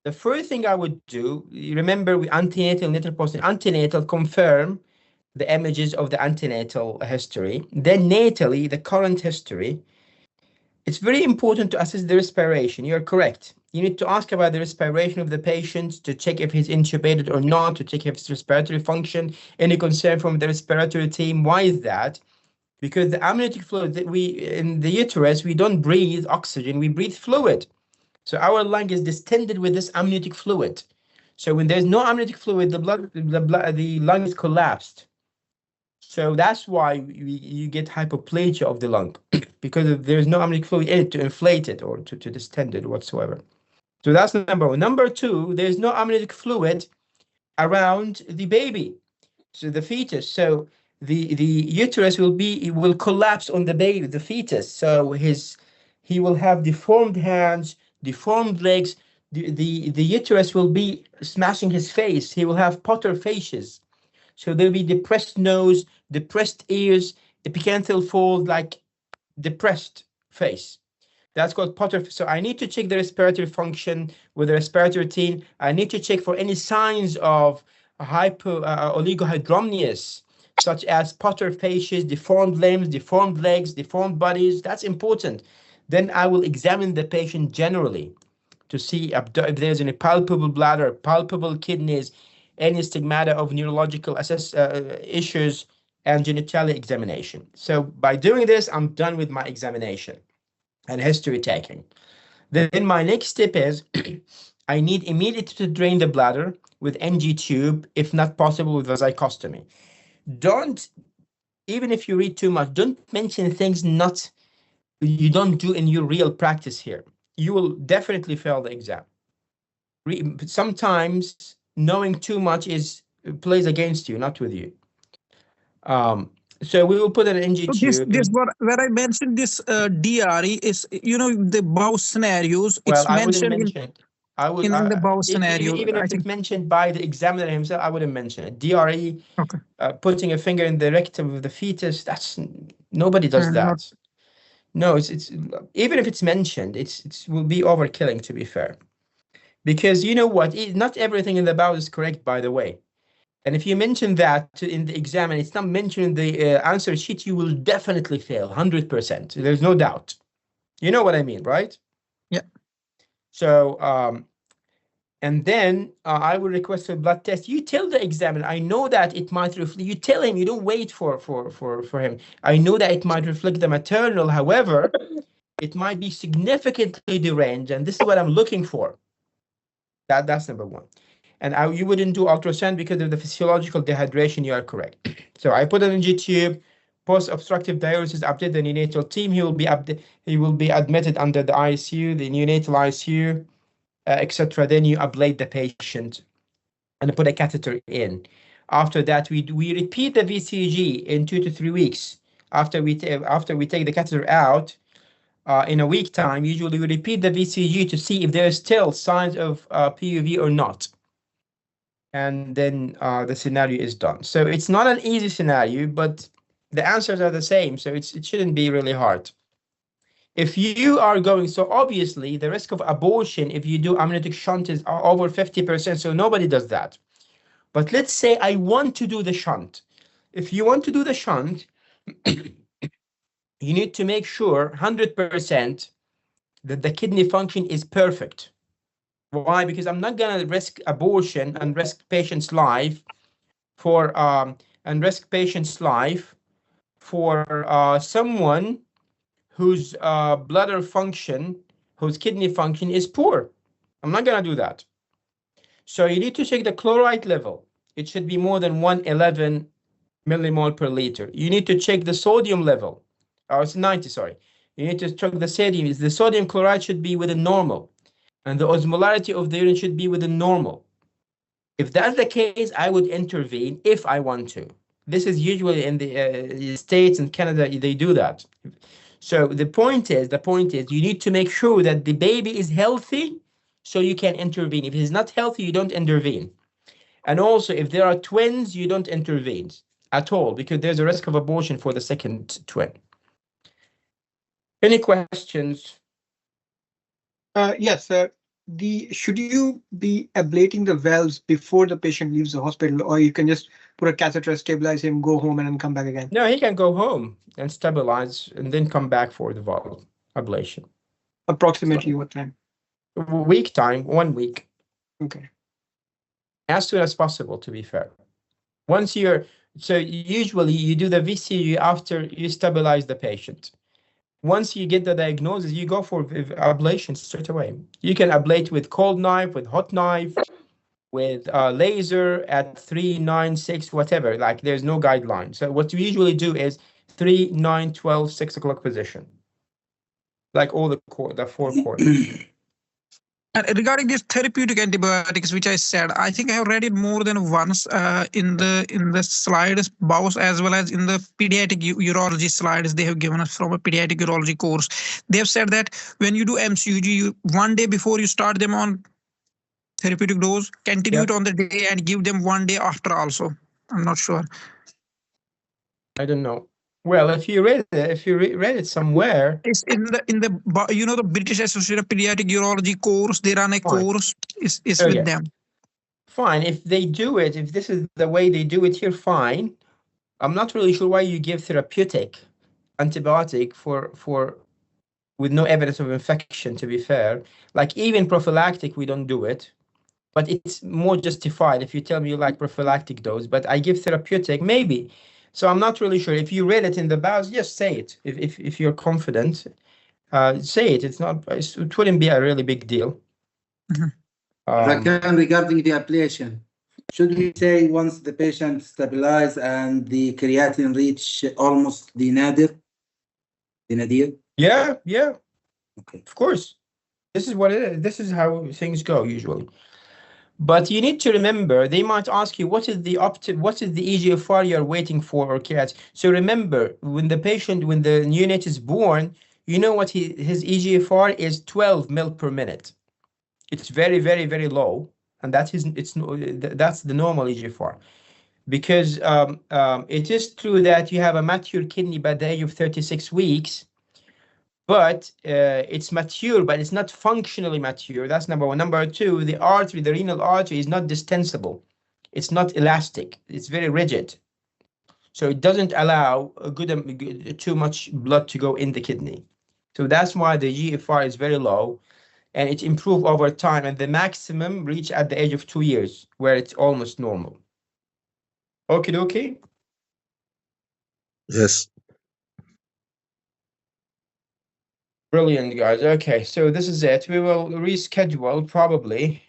S1: the first thing I would do, remember we antenatal, natal, postnatal. Antenatal, confirm the images of the antenatal history. Then natally, the current history. It's very important to assess the respiration. You're correct. You need to ask about the respiration of the patient to check if he's intubated or not, to check if his respiratory function, any concern from the respiratory team. Why is that? Because the amniotic fluid that in the uterus, we don't breathe oxygen, we breathe fluid. So our lung is distended with this amniotic fluid. So when there's no amniotic fluid, the lung is collapsed. So that's why you get hypoplasia of the lung, because there's no amniotic fluid in it to inflate it or to distend it whatsoever. So that's number 1. Number 2, there's no amniotic fluid around the baby, so the fetus. So the uterus will collapse on the baby, the fetus. So his He will have deformed hands, deformed legs. The uterus will be smashing his face. He will have Potter faces. So there'll be depressed nose, depressed ears, epicantral fold, like depressed face. That's called Potter. So I need to check the respiratory function with the respiratory routine. I need to check for any signs of oligohydramnios, such as Potter faces, deformed limbs, deformed legs, deformed bodies. That's important. Then I will examine the patient generally to see if there's any palpable bladder, palpable kidneys, any stigmata of neurological issues, and genitalia examination. So by doing this, I'm done with my examination and history taking. Then my next step is I need immediately to drain the bladder with NG tube, if not possible with vasostomy. Don't, even if you read too much, don't mention things you don't do in your real practice here. You will definitely fail the exam. Sometimes knowing too much plays against you, not with you. So we will put an NG tube.
S8: This where I mentioned this DRE is, the bow scenarios.
S1: Well,
S8: it's
S1: I wouldn't
S8: mentioned
S1: mention it. I would
S8: in the bow scenario.
S1: even if it's mentioned by the examiner himself, I wouldn't mention it. DRE,
S8: Okay.
S1: Putting a finger in the rectum of the fetus. That's nobody does that. No, it's even if it's mentioned, it will be overkilling, to be fair, because you know what? Not everything in the bow is correct, by the way. And if you mention that in the exam and it's not mentioned in the answer sheet, you will definitely fail 100%. There's no doubt. You know what I mean, right?
S8: Yeah.
S1: So, and then I will request a blood test. You tell the examiner, I know that it might reflect. You tell him, you don't wait for him. I know that it might reflect the maternal. However, it might be significantly deranged, and this is what I'm looking for. That's number one. And you wouldn't do ultrasound because of the physiological dehydration. You are correct. So I put an NG tube, post-obstructive diuresis, update the neonatal team. He will be admitted under the ICU, the neonatal ICU, etc. Then you ablate the patient and put a catheter in. After that, we repeat the VCG in 2 to 3 weeks. After we take the catheter out, in a week time, usually we repeat the VCG to see if there are still signs of PUV or not. And then the scenario is done. So it's not an easy scenario, but the answers are the same. So it shouldn't be really hard. If you are going, so obviously the risk of abortion, if you do amniotic shunt, is over 50%. So nobody does that. But let's say I want to do the shunt. If you want to do the shunt, you need to make sure 100% that the kidney function is perfect. Why? Because I'm not going to risk abortion and risk patient's life for someone whose bladder function, whose kidney function is poor. I'm not going to do that. So you need to check the chloride level. It should be more than 111 millimole per liter. You need to check the sodium level. Oh, it's 90, sorry. You need to check the sodium. The sodium chloride should be within normal. And the osmolarity of the urine should be within normal. If that's the case, I would intervene if I want to. This is usually in the States and Canada, they do that. So the point is, you need to make sure that the baby is healthy so you can intervene. If he's not healthy, you don't intervene. And also, if there are twins, you don't intervene at all because there's a risk of abortion for the second twin. Any questions?
S2: Yes, should you be ablating the valves before the patient leaves the hospital, or you can just put a catheter, stabilize him, go home, and then come back again?
S1: No, he can go home and stabilize and then come back for the valve ablation.
S2: Approximately what time?
S1: Week time, 1 week.
S2: Okay.
S1: As soon as possible, to be fair. So usually you do the VCU after you stabilize the patient. Once you get the diagnosis, you go for ablation straight away. You can ablate with cold knife, with hot knife, with laser at 3, 9, 6, whatever. Like there's no guideline. So what we usually do is 3, 9, 12, 6 o'clock position. Like all the 4 corners.
S8: And regarding these therapeutic antibiotics, which I said, I think I have read it more than once in the slides, BOUS, as well as in the pediatric urology slides they have given us from a pediatric urology course. They have said that when you do MCUG, one day before you start them on therapeutic dose, continue it on the day and give them one day after also. I'm not sure.
S1: I don't know. Well, if you read it somewhere,
S8: it's in the you know the British Association of Pediatric Urology course. They run a course. It's with them.
S1: Fine. If they do it, if this is the way they do it here, fine. I'm not really sure why you give therapeutic antibiotic for with no evidence of infection, to be fair. Like even prophylactic, we don't do it. But it's more justified if you tell me you like prophylactic dose, but I give therapeutic, maybe. So I'm not really sure. If you read it in the BOUS, just say it. If you're confident, say it. It wouldn't be a really big deal.
S6: Regarding the ablation, should we say once the patient stabilize and the creatinine reach almost the nadir? The nadir?
S1: Yeah.
S6: Okay.
S1: Of course. This is what it is. This is how things go usually. But you need to remember, they might ask you, what is the EGFR you're waiting for or CAT? So remember, when the neonate is born, you know what his EGFR is 12 mil per minute. It's very, very, very low. And that's the normal EGFR. Because it is true that you have a mature kidney by the age of 36 weeks, but it's mature, but it's not functionally mature. That's number one. Number two, the renal artery is not distensible. It's not elastic. It's very rigid. So it doesn't allow too much blood to go in the kidney. So that's why the GFR is very low, and it improves over time, and the maximum reach at the age of 2 years, where it's almost normal. Okay.
S5: Yes.
S1: Brilliant, guys. Okay, so this is it. We will reschedule probably.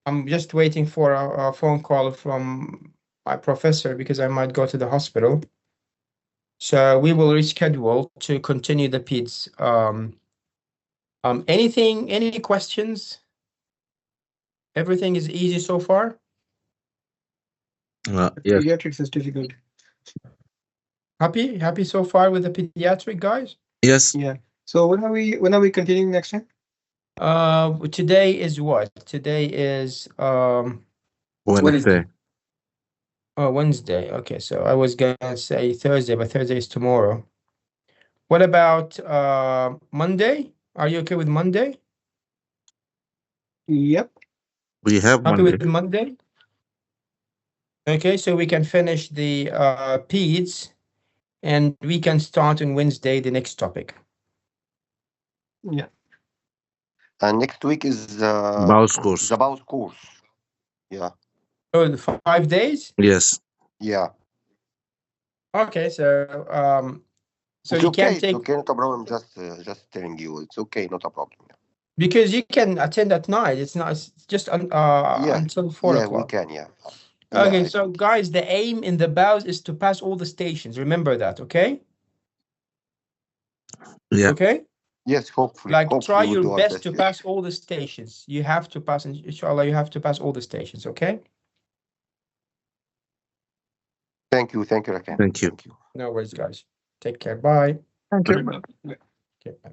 S1: I'm just waiting for a phone call from my professor because I might go to the hospital. So we will reschedule to continue the Peads. Any questions? Everything is easy so far?
S5: Yes.
S2: Pediatrics is difficult.
S1: Happy so far with the pediatric, guys?
S5: Yes.
S2: Yeah. So when are we continuing next time?
S1: Today is what? Today is
S5: Wednesday.
S1: Oh, Wednesday. Okay, so I was gonna say Thursday, but Thursday is tomorrow. What about Monday? Are you okay with Monday?
S2: Yep.
S5: We have
S1: Happy
S5: Monday.
S1: with Monday? Okay, so we can finish the Peads, and we can start on Wednesday the next topic.
S2: Yeah.
S10: And next week is
S5: BOUS course.
S10: the BOUS course. Yeah.
S1: Oh, the 5 days?
S5: Yes.
S10: Yeah.
S1: Okay, so
S10: It's
S1: you
S10: okay.
S1: can take,
S10: It's okay, not a problem. Just telling you, it's okay, not a problem.
S1: because you can attend at night. It's just until 4
S10: Yeah, we
S1: o'clock.
S10: can. Yeah.
S1: Okay,
S10: Yeah,
S1: so guys, the aim in the BOUS is to pass all the stations. Remember that, okay?
S5: Yeah.
S1: Okay?
S10: yes, hopefully.
S1: Like,
S10: Hopefully
S1: try
S10: we'll
S1: your
S10: do our
S1: best to
S10: yes.
S1: pass all the stations. You have to pass, inshallah, you have to pass all the stations, okay?
S10: Thank you, Rakan.
S5: Thank you.
S10: Thank you.
S1: No worries, guys. Take care. Bye.
S8: Thank you.
S1: Okay, bye.